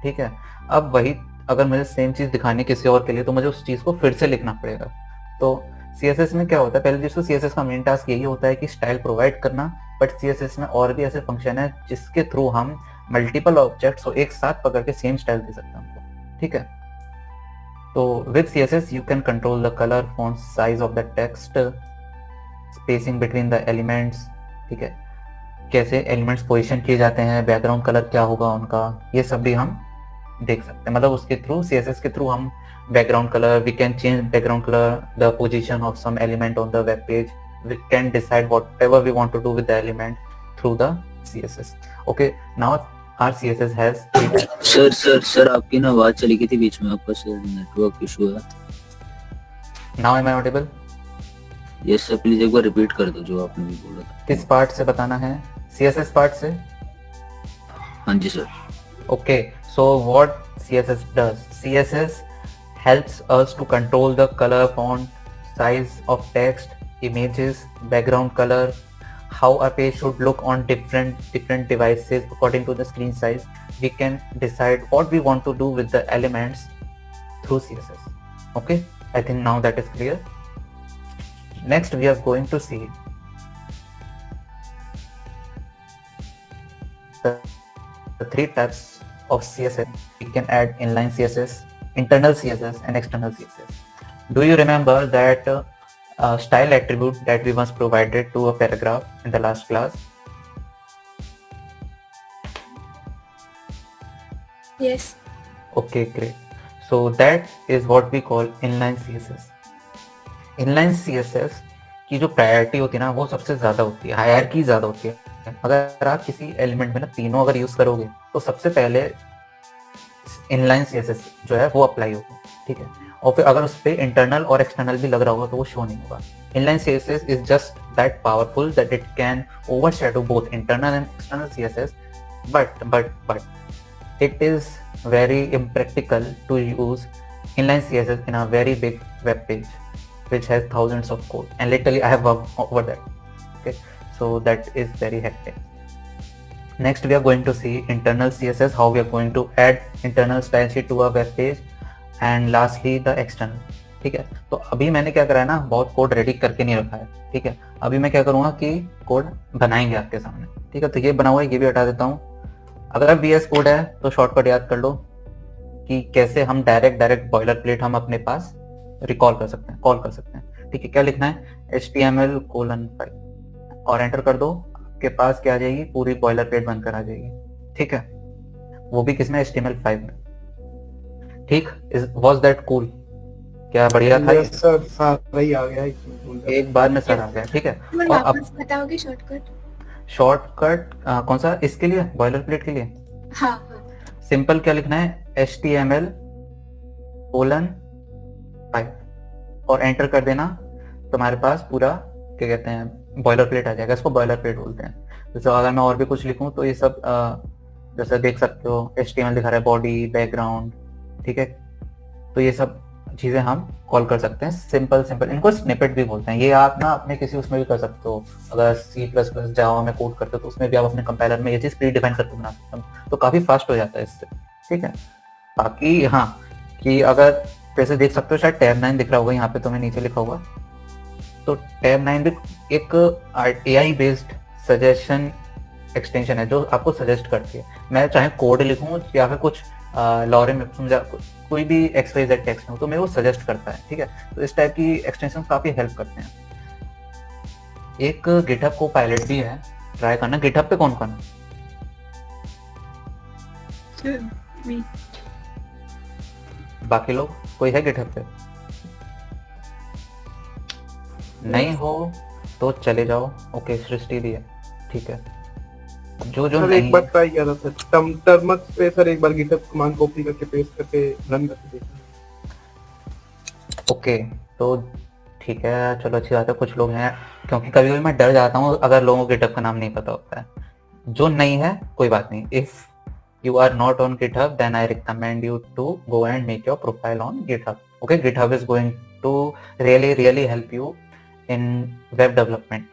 ठीक है, अब वही अगर मुझे सेम चीज दिखानी किसी और के लिए तो मुझे उस चीज को फिर से लिखना पड़ेगा। तो CSS में क्या होता है, पहले चीज तो CSS का मेन टास्क यही होता है कि स्टाइल प्रोवाइड करना, बट CSS में और भी ऐसे फंक्शन है जिसके थ्रू हम मल्टीपल ऑब्जेक्ट्स को एक साथ पकड़ के सेम स्टाइल दे सकते हैं उनको। ठीक है, तो with CSS you can control the colour, font size of the text, spacing between the elements. ठीक है, कैसे एलिमेंट्स पोजीशन किए जाते हैं, बैकग्राउंड कलर क्या होगा उनका, ये सब भी हम देख सकते हैं। मतलब उसके थ्रू, CSS के थ्रू हम background color, we can change background color, the position of some element on the web page, we can decide whatever we want to do with the element through the CSS. Okay, now our CSS has three types. Sir आपकी ना आवाज चली गई थी बीच में, आपका sir network issue है। Now am I audible? Yes sir, please एक बार रिपीट कर दो जो आपने भी बोला था। किस पार्ट से बताना है? CSS पार्ट से? हाँ जी sir. Okay, so what CSS does? CSS helps us to control the color, font, size of text, images, background color, how a page should look on different devices according to the screen size. We can decide what we want to do with the elements through CSS. Okay, I think now that is clear. Next we are going to see the three types of CSS. We can add inline CSS, internal CSS, and external CSS. Do you remember that style attribute that we once provided to a paragraph in the last class? Yes. Okay, great. So that is what we call inline CSS. Inline CSS की जो priority होती है ना वो सबसे ज्यादा होती है, हायरार्की ज्यादा होती है. अगर आप किसी एलिमेंट में ना तीनों अगर यूज करोगे तो सबसे पहले इनलाइन सीएसएस जो है वो अप्लाई होगा, ठीक है. और फिर अगर उस पर इंटरनल और एक्सटर्नल भी लग रहा होगा तो वो शो नहीं होगा. Inline CSS is just that powerful that it can overshadow both internal and external CSS, but it is very impractical to use inline CSS in a very big web page which has thousands of code, and literally I have worked over that. Okay, so that is very hectic. Next we are going to see internal CSS, how we are going to add internal style sheet to a web page, and lastly the external. ठीक है, तो अभी मैंने क्या करा है ना, बहुत कोड रेडी करके नहीं रखा है. ठीक है, अभी मैं क्या करूंगा कि कोड बनाएंगे आपके सामने. ठीक है, तो ये बना हुआ है, ये भी हटा देता हूँ. अगर VS कोड है तो शॉर्टकट याद कर लो कि कैसे हम डायरेक्ट बॉयलर प्लेट हम अपने पास रिकॉल कर सकते हैं, कॉल कर सकते हैं. ठीक है, क्या लिखना है, HTML:5 और एंटर कर दो. आपके पास क्या आ जाएगी, पूरी बॉयलर प्लेट बनकर आ जाएगी. ठीक है, वो भी किसमें, HTML5 में. ठीक, वॉज दैट कूल, क्या बढ़िया था? Yes, sir, सारा ही आ गया इसमें. एक बार में सर आ गया. ठीक है, मैं और अब वापस बताओगे शॉर्टकट? शॉर्टकट कौन सा, इसके लिए बॉयलर प्लेट के लिए? हाँ. सिंपल क्या लिखना है, HTML:5 और एंटर कर देना. तुम्हारे पास पूरा क्या कहते हैं बॉयलर प्लेट आ जाएगा. इसको बॉयलर प्लेट बोलते हैं. जैसे अगर मैं और भी कुछ लिखूं तो ये सब जैसे देख सकते हो HTML दिखा रहा है, बॉडी, बैकग्राउंड. ठीक है, तो ये सब चीजें हम कॉल कर सकते हैं. सिंपल इनको स्निपेट भी बोलते हैं. ये आप ना अपने किसी उसमें भी कर सकते हो. अगर C++ जावा में कोड करते हो तो उसमें भी आप अपने कंपाइलर में ये चीज प्री डिफाइन करके बना सकते हो, तो काफी फास्ट हो जाता है इससे. ठीक है, बाकी हाँ कि अगर जैसे देख सकते हो शायद टैब 9 दिख रहा होगा यहाँ पे, तुम्हें नीचे लिखा होगा. तो टैब 9 भी एक AI बेस्ड सजेशन एक्सटेंशन है जो आपको सजेस्ट करती है. मैं चाहे कोड लिखूं या फिर कुछ लॉरेम समझा कोई भी XYZ टेक्स्ट हो तो मैं वो सजेस्ट करता है. ठीक है, तो इस टाइप की एक्सटेंशन काफी हेल्प करते हैं. एक गिटहब को पायलट भी है, ट्राई करना. गिटहब पे कौन है? Me. बाकी लोग कोई है गिटहब पे? नहीं हो तो चले जाओ. ओके, सृष्टि भी है. ठीक है, जो सर नहीं एक बार ट्राई किया था सर, टर्मक्स पे सर एक बार गिटहब कमांड कॉपी करके पेस्ट करके रन करके देखा. ओके, तो ठीक है, चलो अच्छी बात है. कुछ लोग हैं, क्योंकि कभी कभी मैं डर जाता हूँ अगर लोगों को गिटहब का नाम नहीं पता होता है. जो नहीं है कोई बात नहीं. If you are not on GitHub, then I recommend you to go and make your profile on GitHub. Okay, GitHub is going to really help you in web development.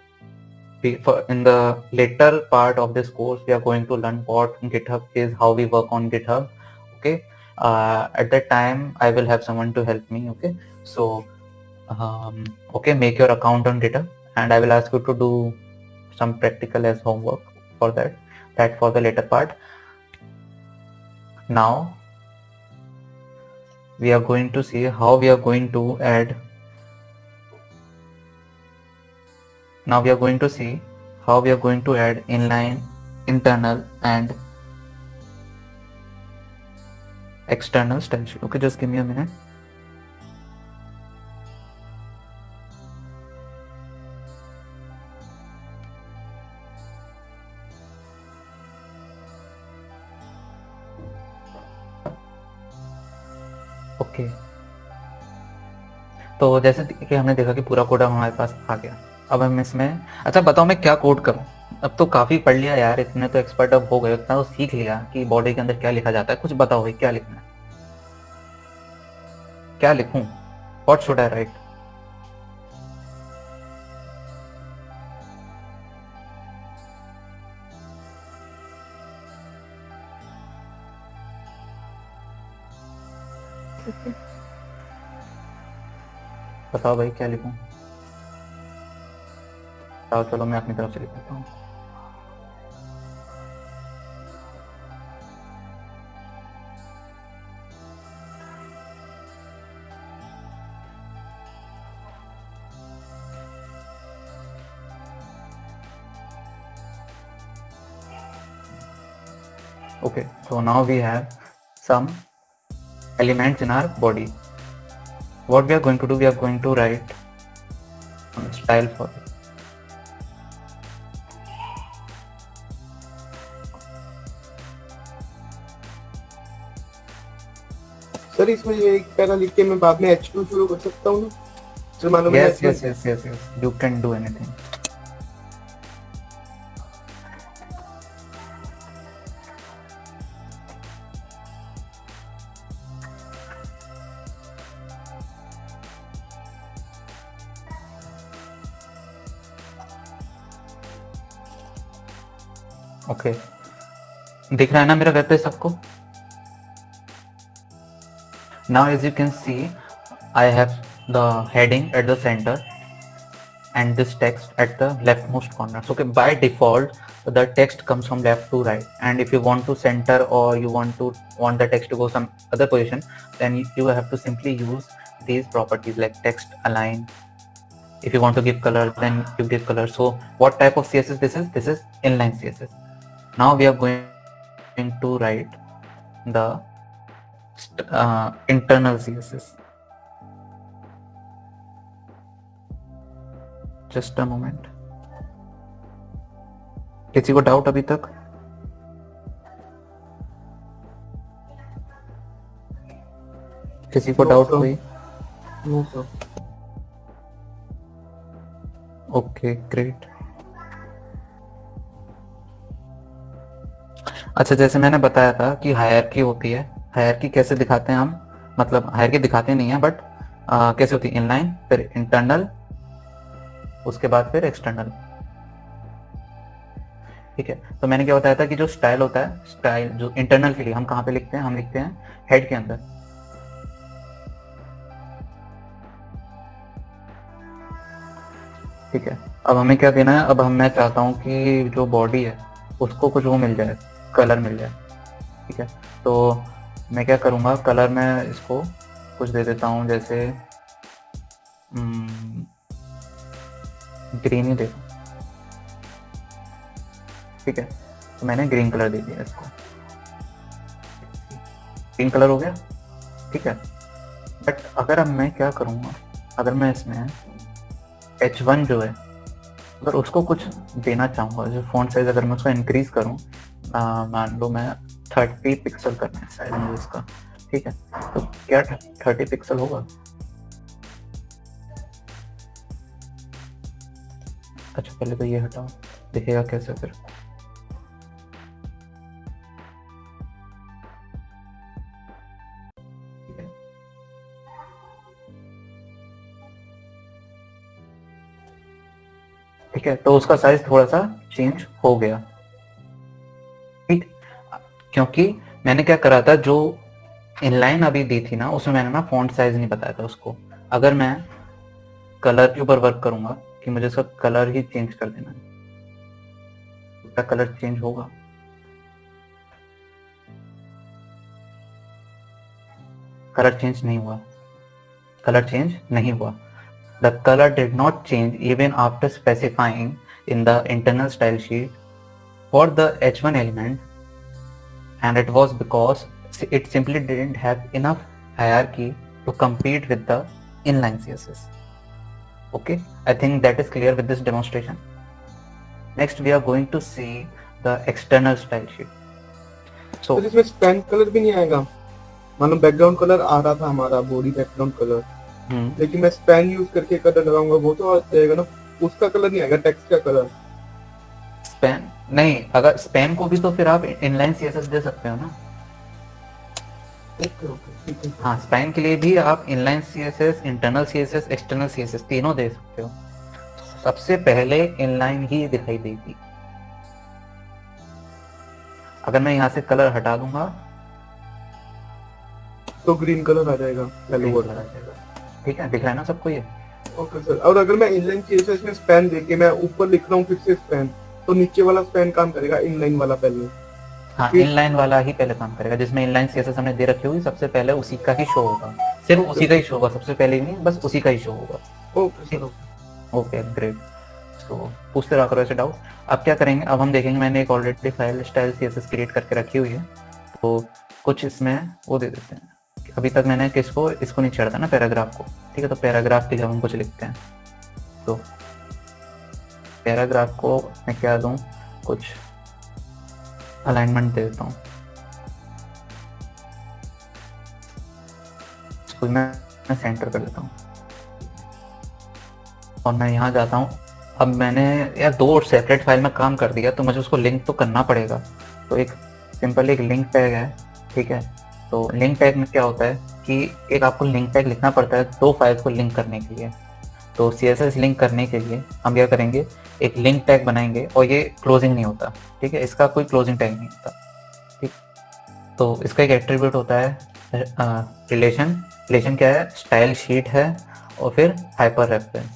In the later part of this course, we are going to learn what GitHub is, how we work on GitHub. Okay, at that time I will have someone to help me. Okay, so okay, make your account on GitHub, and I will ask you to do some practical as homework for that for the later part. Now we are going to see how we are going to add. Now we are going to see how we are going to add inline, internal, and external style sheet. Okay, just give me a minute. Okay, तो जैसे कि हमने देखा कि पूरा code हमारे पास आ गया. अब हम इसमें, अच्छा बताओ मैं क्या कोड करूं. अब तो काफी पढ़ लिया यार, इतने तो एक्सपर्ट अब हो गए, इतना तो सीख लिया कि बॉडी के अंदर क्या लिखा जाता है. कुछ बताओ भाई, क्या लिखना है, क्या लिखूं, व्हाट शुड आई राइट? बताओ भाई क्या लिखूं? बताओ, चलो मैं अपनी तरफ से लिख देता हूँ। Okay, so now we have some elements in our body. What we are going to do, we are going to write style for it. Sir इसमें ये एक पैरा लिख के मैं बाद में H2 शुरू कर सकता हूँ ना? सर मानो मैंने Yes, इसमें- yes, yes, yes, yes. You can do anything. Okay. दिख रहा है ना मेरा वेब पेज सबको? Now as you can see, I have the heading at the center and this text at the leftmost corner. So okay, by default the text comes from left to right, and if you want to center or you want the text to go some other position, then you have to simply use these properties like text align. If you want to give color, then you give color. So what type of CSS this is? This is inline CSS. Now we are going to write the internal CSS. Just a moment. किसी को doubt अभी तक? किसी को No, doubt sir. कोई? No, sir. Okay, great. अच्छा, जैसे मैंने बताया था कि हायरार्की होती है। हायरार्की कैसे दिखाते हैं हम? मतलब हायरार्की दिखाते नहीं है, बट कैसे होती है? इनलाइन, फिर इंटरनल, उसके बाद फिर एक्सटर्नल। ठीक है, तो मैंने क्या बताया था कि जो स्टाइल होता है, स्टाइल जो इंटरनल के लिए हम कहाँ पे लिखते हैं? हम लिखते हैं हेड के अंदर। ठीक है, अब हमें क्या देना है? अब मैं चाहता हूँ कि जो बॉडी है उसको कुछ वो मिल जाए, कलर मिल जाए। ठीक है, तो मैं क्या करूँगा? कलर में इसको कुछ दे देता हूँ, जैसे ग्रीन ही दे दूँ। ठीक है, तो मैंने ग्रीन कलर दे दिया इसको। ग्रीन कलर हो गया। ठीक है, बट अगर अब मैं क्या करूँगा? अगर मैं इसमें H1 जो है, अगर उसको कुछ देना चाहूँगा, जो फॉन्ट साइज अगर मैं उसको इंक्रीज करूँ, मान लो मैं 30 पिक्सल करना है साइज मुझे इसका। ठीक है, तो क्या 30 पिक्सल होगा? अच्छा, पहले तो ये हटाओ, दिखेगा कैसे फिर? ठीक है, तो उसका साइज थोड़ा सा चेंज हो गया। ठीक, क्योंकि मैंने क्या करा था, जो इनलाइन अभी दी थी ना, उसमें मैंने ना फॉन्ट साइज नहीं बताया था उसको। अगर मैं कलर के ऊपर वर्क करूंगा कि मुझे इसका कलर ही चेंज कर देना है, उसका कलर चेंज होगा? कलर चेंज नहीं हुआ। कलर चेंज नहीं हुआ। The color did not change even after specifying in the internal style sheet for the H1 element, and it was because it simply didn't have enough hierarchy to compete with the inline CSS. Okay, I think that is clear with this demonstration. Next we are going to see the external style sheet. So तो इसमें span colour भी नहीं आएगा? मानो background colour आ रहा था हमारा, body background colour, लेकिन मैं स्पैन यूज करके कलर लगाऊंगा, वो तो आ जाएगा ना, उसका कलर नहीं आएगा, टेक्स्ट का कलर। स्पैन नहीं, अगर स्पैन को भी तो फिर आप इनलाइन CSS दे सकते हो ना। ठीक है। हाँ, स्पैन के लिए भी आप inline CSS, internal CSS, external CSS तीनों दे सकते हो। सबसे पहले इनलाइन ही दिखाई देगी। अगर मैं यहाँ से कलर हटा दूंगा तो ग्रीन कलर आ जाएगा। हेलो ग्रीन कलर आ जाएगा। ठीक है, दिख रहा है ना सबको ये? ओके सर, और अगर मैं इनलाइन सीएसएस में स्पैन देके मैं ऊपर लिख रहा हूँ फिर से स्पैन, तो नीचे वाला स्पैन काम करेगा, इनलाइन वाला पहले? हाँ, इनलाइन वाला ही पहले काम करेगा, जिसमें इनलाइन सीएसएस हमने दे रखी होगी सबसे पहले उसी का ही शो होगा, सिर्फ उसी का ही शो होगा, सबसे पहले ही नहीं, बस उसी का ही शो होगा। Okay sir, okay great. तो पूछते रहा करो ऐसे डाउट। अब क्या करेंगे, अब हम देखेंगे, मैंने एक already file style CSS create करके रखी हुई है, तो कुछ इसमें वो दे देते हैं। अभी तक मैंने इसको नहीं छेड़ा था ना, पैराग्राफ को, ठीक है, तो पैराग्राफ के लिए हम कुछ लिखते हैं। तो पैराग्राफ को मैं क्या दूं, कुछ अलाइनमेंट दे देता हूँ, इसको मैं सेंटर कर देता हूँ, और मैं यहाँ जाता हूँ। अब मैंने यार 2 सेपरेट फाइल में काम कर दिया, तो मुझे उसको लिंक तो करना पड़ेगा। तो एक सिंपल एक लिंक टैग है, ठीक है। तो लिंक टैग में क्या होता है कि एक आपको लिंक टैग लिखना पड़ता है 2 फाइल्स को लिंक करने के लिए। तो CSS लिंक करने के लिए हम क्या करेंगे, एक लिंक टैग बनाएंगे, और ये क्लोजिंग नहीं होता, ठीक है, इसका कोई क्लोजिंग टैग नहीं होता, ठीक। तो इसका एक एट्रीब्यूट होता है रिलेशन क्या है, स्टाइल शीट है, और फिर हाइपर रेफरेंस,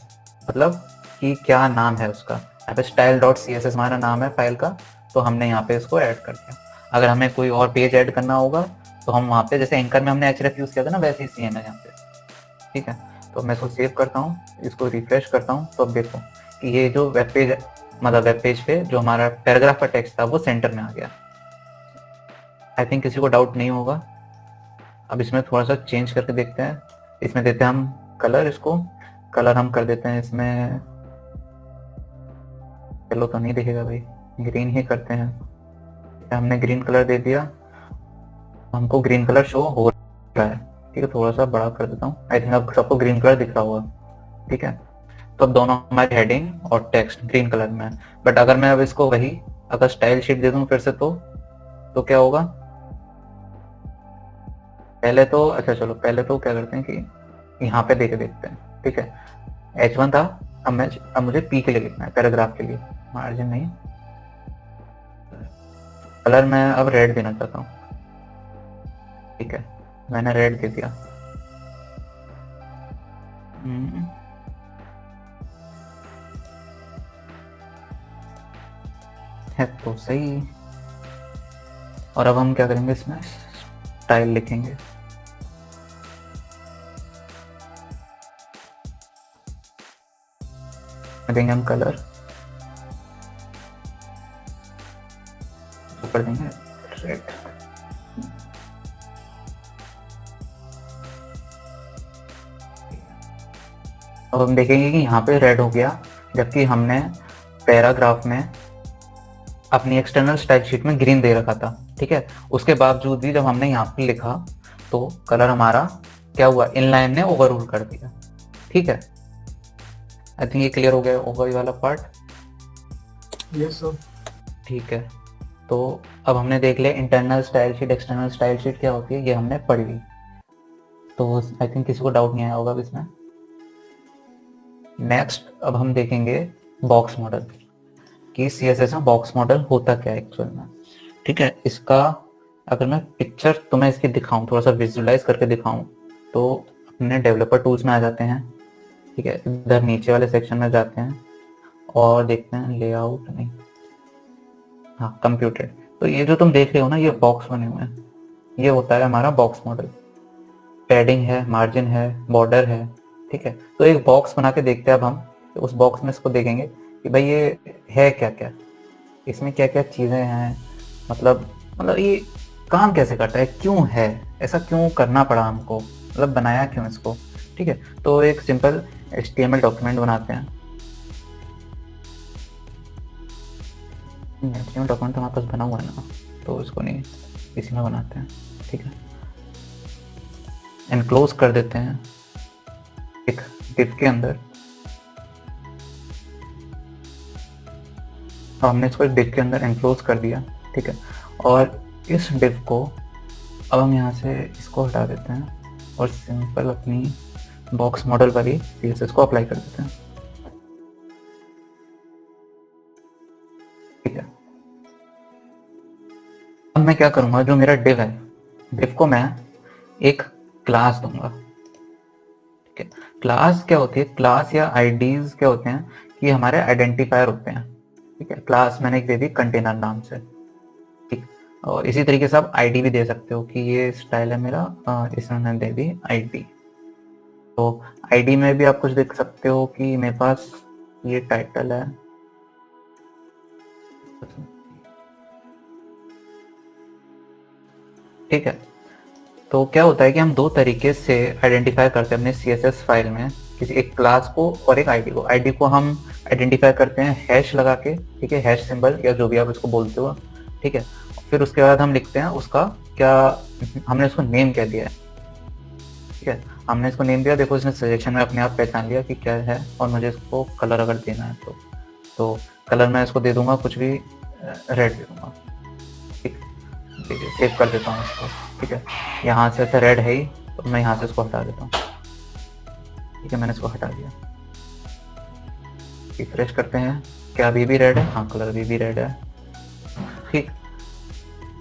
मतलब कि क्या नाम है उसका। यहाँ पे style.css हमारा नाम है फाइल का, तो हमने यहाँ पे इसको ऐड कर दिया। अगर हमें कोई और पेज ऐड करना होगा तो हम वहाँ पे, जैसे एंकर में हमने href यूज किया था ना, वैसे ही सेम है यहाँ पे, ठीक है। तो मैं इसको सेव करता हूँ, इसको रिफ्रेश करता हूँ, तो अब देखो कि ये जो वेब पेज, मतलब वेब पेज पे जो हमारा पैराग्राफ का टेक्स्ट था वो सेंटर में आ गया। आई थिंक किसी को डाउट नहीं होगा। अब इसमें थोड़ा सा चेंज करके देखते हैं, इसमें देते हैं हम कलर, इसको कलर हम कर देते हैं इसमें, चलो तो नहीं दिखेगा भाई, ग्रीन ही करते हैं। हमने ग्रीन कलर दे दिया, हमको ग्रीन कलर शो हो रहा है, ठीक है। थोड़ा सा बड़ा कर देता हूँ, आई थिंक अब सबको ग्रीन कलर दिख रहा होगा, ठीक है। तो अब दोनों हमारी हेडिंग और टेक्स्ट ग्रीन कलर में है। बट अगर मैं अब इसको वही अगर स्टाइल शीट दे दूं फिर से, तो क्या होगा, पहले तो अच्छा चलो पहले तो क्या करते हैं कि यहाँ पे देके देखते हैं, ठीक है। H1 था, अब मुझे P के लिए लिखना है, पैराग्राफ के लिए, मार्जिन नहीं, कलर मैं अब रेड देना चाहता हूँ, ठीक है, मैंने रेड दे दिया। है तो सही। और अब हम क्या करेंगे, इसमें स्टाइल लिखेंगे, देंगे हम कलर, ऊपर देंगे रेड। अब हम देखेंगे कि यहाँ पे रेड हो गया, जबकि हमने पैराग्राफ में अपनी एक्सटर्नल स्टाइल शीट में ग्रीन दे रखा था, ठीक है। उसके बावजूद भी जब हमने यहाँ पे लिखा तो कलर हमारा क्या हुआ, इनलाइन ने ओवररूल कर दिया, ठीक है। आई थिंक ये क्लियर हो गया होगा ये वाला पार्ट। Yes sir. ठीक है, तो अब हमने देख लिया internal style sheet, external style sheet क्या होती है, ये हमने पढ़ ली। तो आई थिंक किसी को डाउट नहीं आया होगा अब इसमें। नेक्स्ट अब हम देखेंगे बॉक्स मॉडल कि CSS में बॉक्स मॉडल होता क्या है एक्चुअल में, ठीक है। इसका अगर मैं पिक्चर तुम्हें इसकी दिखाऊं, थोड़ा सा विजुअलाइज करके दिखाऊं, तो अपने डेवलपर टूल्स में आ जाते हैं, ठीक है। इधर नीचे वाले सेक्शन में जाते हैं और देखते हैं लेआउट, नहीं हाँ कंप्यूटर। तो ये जो तुम देख रहे हो ना, ये बॉक्स बने हुए हैं, ये होता है हमारा बॉक्स मॉडल। पैडिंग है, मार्जिन है, बॉर्डर है, ठीक है। तो एक बॉक्स बना के देखते हैं अब हम, तो उस बॉक्स में इसको देखेंगे कि भाई ये है क्या क्या, इसमें क्या क्या चीजें हैं, मतलब ये काम कैसे करता है, क्यों है ऐसा, क्यों करना पड़ा हमको, मतलब बनाया क्यों इसको, ठीक है। तो एक सिंपल HTML डॉक्यूमेंट बनाते हैं। HTML डॉक्यूमेंट तो हमारे पास बना हुआ है ना, तो इसको नहीं, इसी में बनाते हैं, ठीक है। एनक्लोज कर देते हैं एक डिव के अंदर। हमने इसको डिव के अंदर एनक्लोज कर दिया, ठीक है। और इस डिव को अब हम यहाँ से इसको हटा देते हैं और सिंपल अपनी बॉक्स मॉडल वाली CSS को अप्लाई कर देते हैं, ठीक है। अब मैं क्या करूंगा, जो मेरा डिव है, डिव को मैं एक क्लास दूंगा, क्लास क्या होती है, क्लास या आईडीज क्या होते हैं कि हमारे आइडेंटिफायर होते हैं, ठीक है। क्लास मैंने एक दे दी कंटेनर नाम से, ठीक। और इसी तरीके से आप आईडी भी दे सकते हो कि ये स्टाइल है मेरा, इसमें मैंने दे दी आईडी। तो आईडी में भी आप कुछ देख सकते हो कि मेरे पास ये टाइटल है, ठीक है। तो क्या होता है कि हम दो तरीके से आइडेंटिफाई करते हैं अपने CSS फाइल में किसी एक क्लास को और एक आईडी को। आईडी को हम आइडेंटिफाई करते हैं हैश लगा के, ठीक है, हैश सिंबल या जो भी आप उसको बोलते हो, ठीक है। फिर उसके बाद हम लिखते हैं उसका क्या, हमने उसको नेम क्या दिया है, ठीक है। हमने इसको नेम दिया, देखो इसने सजेशन में अपने आप पहचान लिया कि क्या है, और मुझे इसको कलर अगर देना है तो कलर मैं इसको दे दूंगा कुछ भी, रेड दे दूंगा, ठीक है। सेव कर देता हूँ इसको, ठीक है। यहाँ से ऐसा रेड है ही, तो मैं यहाँ से इसको हटा देता हूँ, ठीक है। मैंने इसको हटा दिया, रिफ्रेश करते हैं, क्या अभी भी रेड है? हाँ, कलर अभी भी रेड है, ठीक।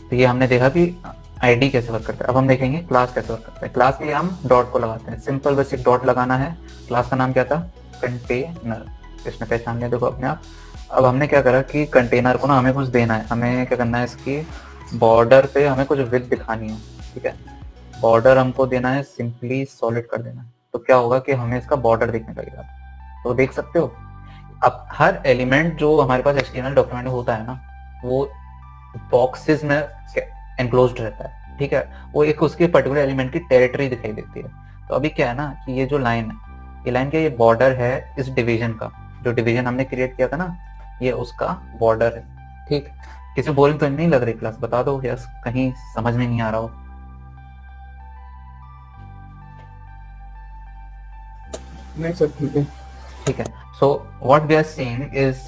तो ये हमने देखा कि आईडी कैसे वर्क करता है। अब हम देखेंगे क्लास कैसे वर्क करता है। क्लास के लिए हम डॉट को लगाते हैं, सिंपल बेसिक डॉट लगाना है। क्लास का नाम क्या था? कंटेनर, इसने पहचान लिया देखो अपने आप। अब हमने क्या करा कि कंटेनर को ना हमें कुछ देना है, हमें क्या करना है, इसकी बॉर्डर पे हमें कुछ विड्थ दिखानी है, ठीक है। बॉर्डर हमको देना है सिंपली सॉलिड कर देना है, तो क्या होगा कि हमें इसका बॉर्डर दिखने लगेगा। तो देख सकते हो अब हर एलिमेंट जो हमारे पास HTML डॉक्यूमेंट में होता है ना, वो बॉक्सेस में एनक्लोज्ड रहता है, ठीक है। वो एक उसके पर्टिकुलर एलिमेंट की टेरिटरी दिखाई देती है। तो अभी क्या है ना कि ये जो लाइन है, ये लाइन क्या, ये बॉर्डर है इस डिवीजन का, जो डिवीजन हमने क्रिएट किया था ना, ये उसका बॉर्डर है, ठीक। किसी बोरिंग तो नहीं लग रही क्लास? बता दो यस, कहीं समझ में नहीं आ रहा हो। नहीं सर, ठीक है। ठीक है, so what we are seeing is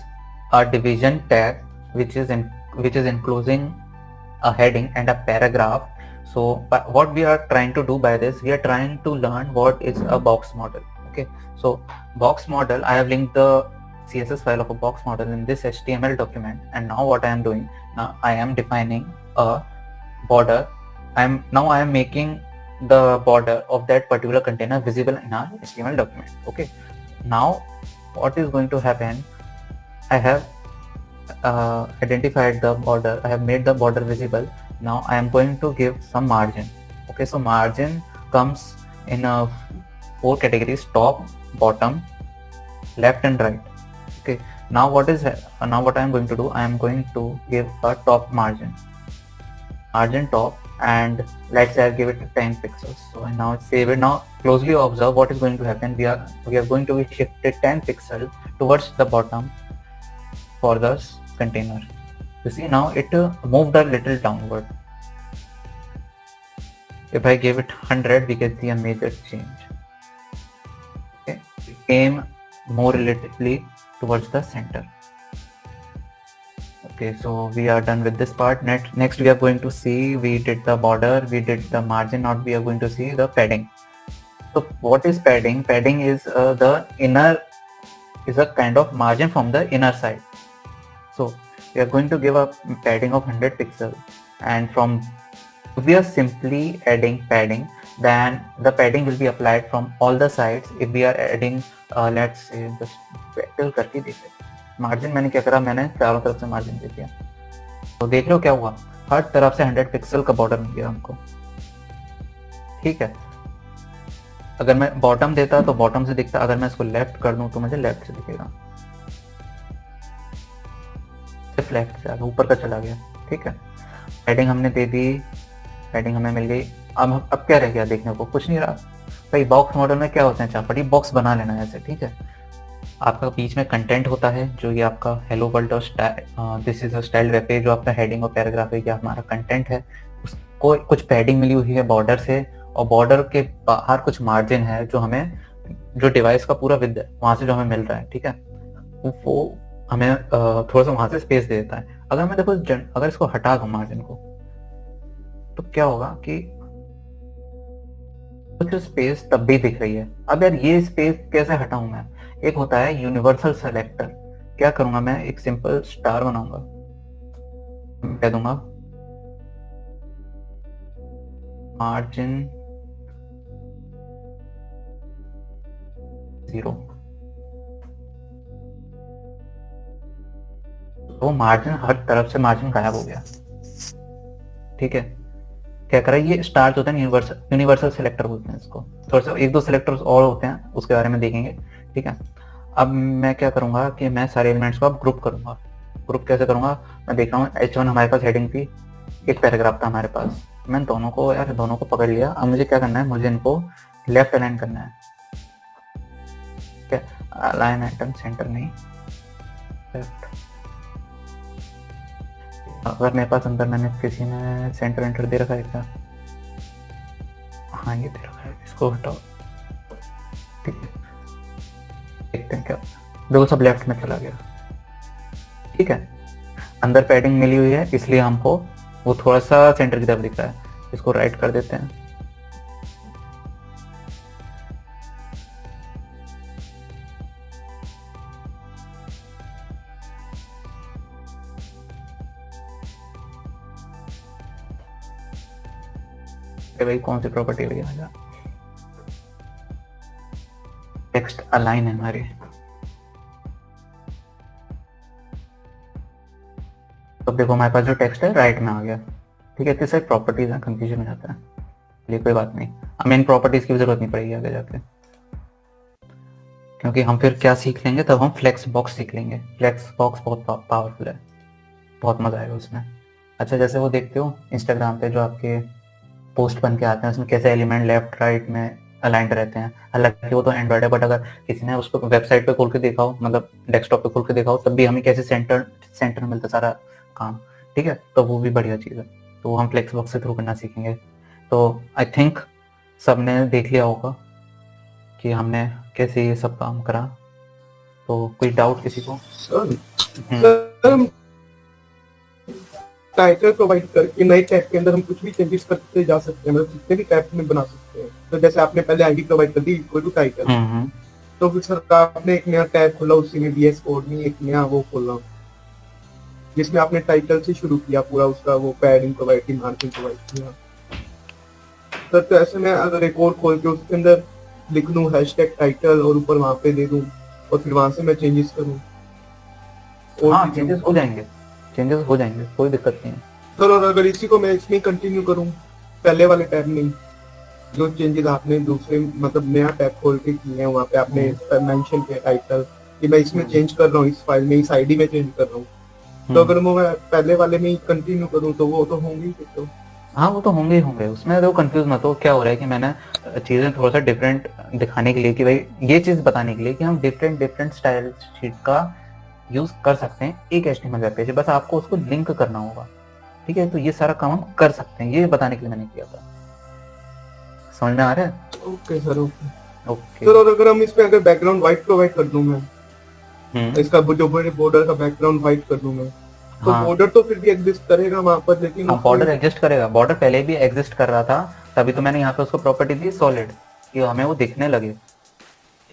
a division tag which is enclosing a heading and a paragraph. So what we are trying to do by this, we are trying to learn what is a box model. Okay, so box model, I have linked the CSS file of a box model in this HTML document, and now what I am doing, now I am defining a border. I am making the border of that particular container visible in our HTML document. Okay, now what is going to happen, I have identified the border, I have made the border visible. Now I am going to give some margin. Okay, so margin comes in 4 categories: top, bottom, left and right. Okay, now what I am going to do, I am going to give a top margin top, and let's say I give it 10 pixels. So I now save it. Now closely observe what is going to happen. We are going to be shifted 10 pixels towards the bottom for the container. You see now it moved a little downward. If I give it 100, we can see a major change. Okay, it came more relatively towards the center. Okay, so we are done with this part. Next we are going to see, we did the border, we did the margin. Now we are going to see the padding. So what is padding? Padding is the inner, is a kind of margin from the inner side. So we are going to give a padding of 100 pixels, and from, if we are simply adding padding, then the padding will be applied from all the sides. If we are adding let's say just vector करके देखते हैं, margin मैंने क्या करा, मैंने चारों तरफ से मार्जिन दे दिया। तो देख लो क्या हुआ, हर तरफ से 100 पिक्सल का बॉर्डर मिल गया हमको, ठीक है। अगर मैं बॉटम देता तो बॉटम से दिखता, अगर मैं इसको लेफ्ट कर दूं तो मुझे लेफ्ट से दिखेगा, सिर्फ लेफ्ट से, ऊपर का चला गया, ठीक है। हेडिंग हमने दे दी, हेडिंग हमें मिल गई। अब क्या रह गया देखने को? कुछ नहीं रहा भाई। बॉक्स मॉडल में क्या होते हैं, चापड़ी बॉक्स बना लेना है ऐसे, ठीक है। आपका बीच में कंटेंट होता है, जो ये आपका हेलो वर्ल्ड और this is a styled web page, जो आपका हेडिंग और पैराग्राफ है, क्या हमारा कंटेंट है, उसको कुछ पैडिंग मिली हुई है बॉर्डर से, और बॉर्डर के बाहर कुछ मार्जिन है जो हमें, जो डिवाइस का पूरा विड्थ है वहां से जो हमें मिल रहा है, ठीक है। वो हमें थोड़ा सा वहां से स्पेस दे देता है। अगर मैं देखो अगर इसको हटा दूं मार्जिन को, तो क्या होगा कि कुछ स्पेस तब भी दिख रही है। अब यार ये स्पेस कैसे हटाऊं मैं? एक होता है यूनिवर्सल सेलेक्टर। क्या करूंगा मैं, एक सिंपल स्टार बनाऊंगा, कह दूंगा मार्जिन 0, वो मार्जिन हर तरफ से मार्जिन गायब हो गया। ठीक है, क्या कर रहा है ये स्टार होता है यूनिवर्सल सिलेक्टर बोलते हैं इसको। थोड़ा सा एक दो सिलेक्टर्स और होते हैं, उसके बारे में देखेंगे। ठीक है, अब मैं क्या करूंगा कि मैं सारे एलिमेंट्स को अब ग्रुप करूंगा। ग्रुप कैसे करूंगा, मैं देख रहा हूँ H1 हमारे पास हेडिंग थी, एक पैराग्राफ था हमारे पास, मैंने दोनों को पकड़ लिया। अब मुझे क्या करना है, मुझे इनको लेफ्ट अलाइन करना है। ठीक है, अलाइन आइटम सेंटर नहीं, लेफ्ट। अगर मेरे पास अंदर मैंने किसी ने सेंटर एंटर दे रखा है क्या, हाँ ये दे रखा है, इसको हटाओ। ठीक है, देखते हैं क्या, देखो सब लेफ्ट में चला गया। ठीक है, अंदर पैडिंग मिली हुई है, इसलिए हमको वो थोड़ा सा सेंटर की तरफ दिख रहा है, इसको राइट कर देते हैं। भाई कौन सी प्रॉपर्टी लगी आजा, टेक्स्ट अलाइन है हमारी। तो देखो हमारे पास जो टेक्स्ट है राइट में आ गया। ठीक है, इतनी सारी प्रॉपर्टीज हैं, कंफ्यूजन हो जाता है, चलिए कोई बात नहीं, हमें इन प्रॉपर्टीज की जरूरत नहीं पड़ेगी आगे जाके, क्योंकि हम फिर क्या सीख लेंगे, तब हम फ्लेक्स बॉक्स सीख लेंगे। फ्लेक्स बॉक्स बहुत पावरफुल है, बहुत मजा आएगा उसमें। अच्छा, जैसे वो देखते हो इंस्टाग्राम पे जो आपके पोस्ट बन के आते हैं, उसमें कैसे एलिमेंट लेफ्ट राइट में अलाइंड रहते हैं। हालांकि वो तो एंड्रॉइड है, बट अगर किसी ने उसको वेबसाइट पे खोल के देखा हो, मतलब डेस्कटॉप पे खोल के देखा हो, तब भी हमें कैसे सेंटर में मिलता सारा काम। ठीक है, तो वो भी बढ़िया चीज़ है, तो हम फ्लेक्स बॉक्स से थ्रू करना सीखेंगे। तो आई थिंक सबने देख लिया होगा कि हमने कैसे ये सब काम करा। तो कोई डाउट किसी को? सर टाइटल प्रोवाइड करके नए टैब के अंदर हम कुछ भी चेंजेस करते जा सकते हैं, मतलब जितने भी टैब में बना सकते हैं। तो जैसे आपने पहले आईडी प्रोवाइड कर दी इक्वल टू टाइटल, तो फिर सर आपने एक नया टैब खोला, उसी में VS कोड में एक नया वो खोला, जिसमें आपने टाइटल से शुरू किया पूरा, उसका वो पैडिंग प्रोवाइड की, मार्जिन प्रोवाइड किया। सर तो ऐसे में अगर एक और खोल के उसके अंदर लिख लूं हैशटैग टाइटल और ऊपर वहां पे दे दूं, और फिर वहां से मैं चेंजेस करूं, हाँ चेंजेस हो जाएंगे, चेंजेस हो जाएंगे, कोई दिक्कत नहीं है सर। और अगर इसी को मैं इसमें कंटिन्यू करूं, पहले वाले टैब में जो चेंजेस आपने दूसरे मतलब नया टैब खोल के किए हैं, वहाँ पे आपने मेंशन किया टाइटल कि मैं इसमें चेंज कर रहा हूँ, इस फाइल में, इस आईडी में चेंज कर रहा हूँ, तो अगर मैं पहले वाले में ही कंटिन्यू करूँ तो वो तो होंगे ही। तो हाँ वो तो होंगे ही होंगे, उसमें तो कंफ्यूज मत हो। क्या हो रहा है कि मैंने चीजें थोड़ा सा डिफरेंट दिखाने के लिए, कि भाई ये चीज बताने के लिए कि हम डिफरेंट स्टाइल शीट का यूज कर सकते हैं एक HTML वेब पेज, बस आपको उसको लिंक करना होगा। ठीक है, तो ये सारा काम हम कर सकते हैं, ये बताने के लिए मैंने किया था। समझ में आ रहा है? Okay sir, okay sir. और अगर हम इसमें अगर बैकग्राउंड व्हाइट प्रोवाइड कर दूं मैं, इसका जो बड़े बॉर्डर का बैकग्राउंड व्हाइट कर दूं मैं, तो बॉर्डर तो फिर भी एग्जिस्ट करेगा वहां पर, लेकिन बॉर्डर एग्जिस्ट करेगा। बॉर्डर पहले भी एग्जिस्ट कर रहा था, तभी तो मैंने यहाँ पे उसको प्रॉपर्टी दी सॉलिड, कि हमें वो दिखने लगे।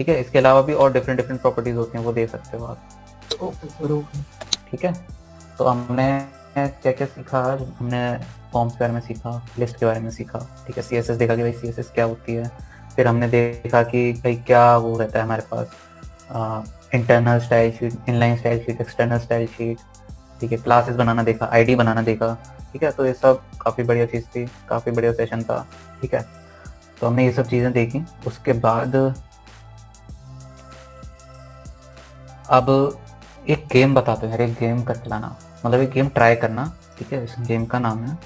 ठीक है, इसके अलावा भी और डिफरेंट प्रॉपर्टीज होती हैं, वो दे सकते हो आप। Okay sir, okay. ठीक है, तो हमने क्या क्या सीखा आज? हमने फॉर्म्स के बारे में सीखा, लिस्ट के बारे में सीखा। ठीक है, CSS देखा कि भाई CSS क्या होती है। फिर हमने देखा कि भाई क्या वो रहता है हमारे पास, internal style sheet, inline style sheet, external style sheet. ठीक है, क्लासेस बनाना देखा, आईडी बनाना देखा। ठीक है, तो ये सब काफ़ी बढ़िया चीज़ थी, काफ़ी बढ़िया सेशन था। ठीक है, तो हमने ये सब चीज़ें देखी। उसके बाद अब एक गेम बताते हैं, एक गेम कर चलाना, मतलब एक गेम ट्राई करना। ठीक है, इस गेम का नाम है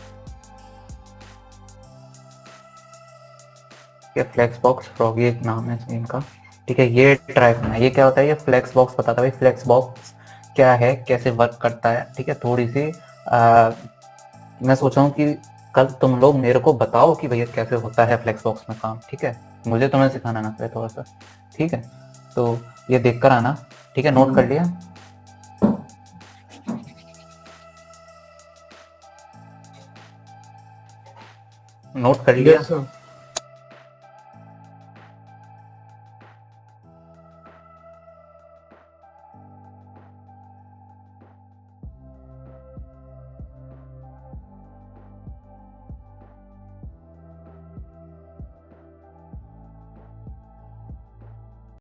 फ्लेक्स बॉक्स फ्रॉगी, एक नाम है इस गेम का। ठीक है, ये ट्राई करना है। ये क्या होता है, ये फ्लेक्स बॉक्स बताता है भाई फ्लेक्स बॉक्स क्या है, कैसे वर्क करता है। ठीक है, थोड़ी सी मैं सोचा हूँ कि कल तुम लोग मेरे को बताओ कि भैया कैसे होता है फ्लेक्स बॉक्स में काम। ठीक है, मुझे तुम्हें सिखाना ना पड़े थोड़ा सा। ठीक है, तो ये देख कर आना। ठीक है, नोट कर लिया? नोट कर लिया? Yes, sir.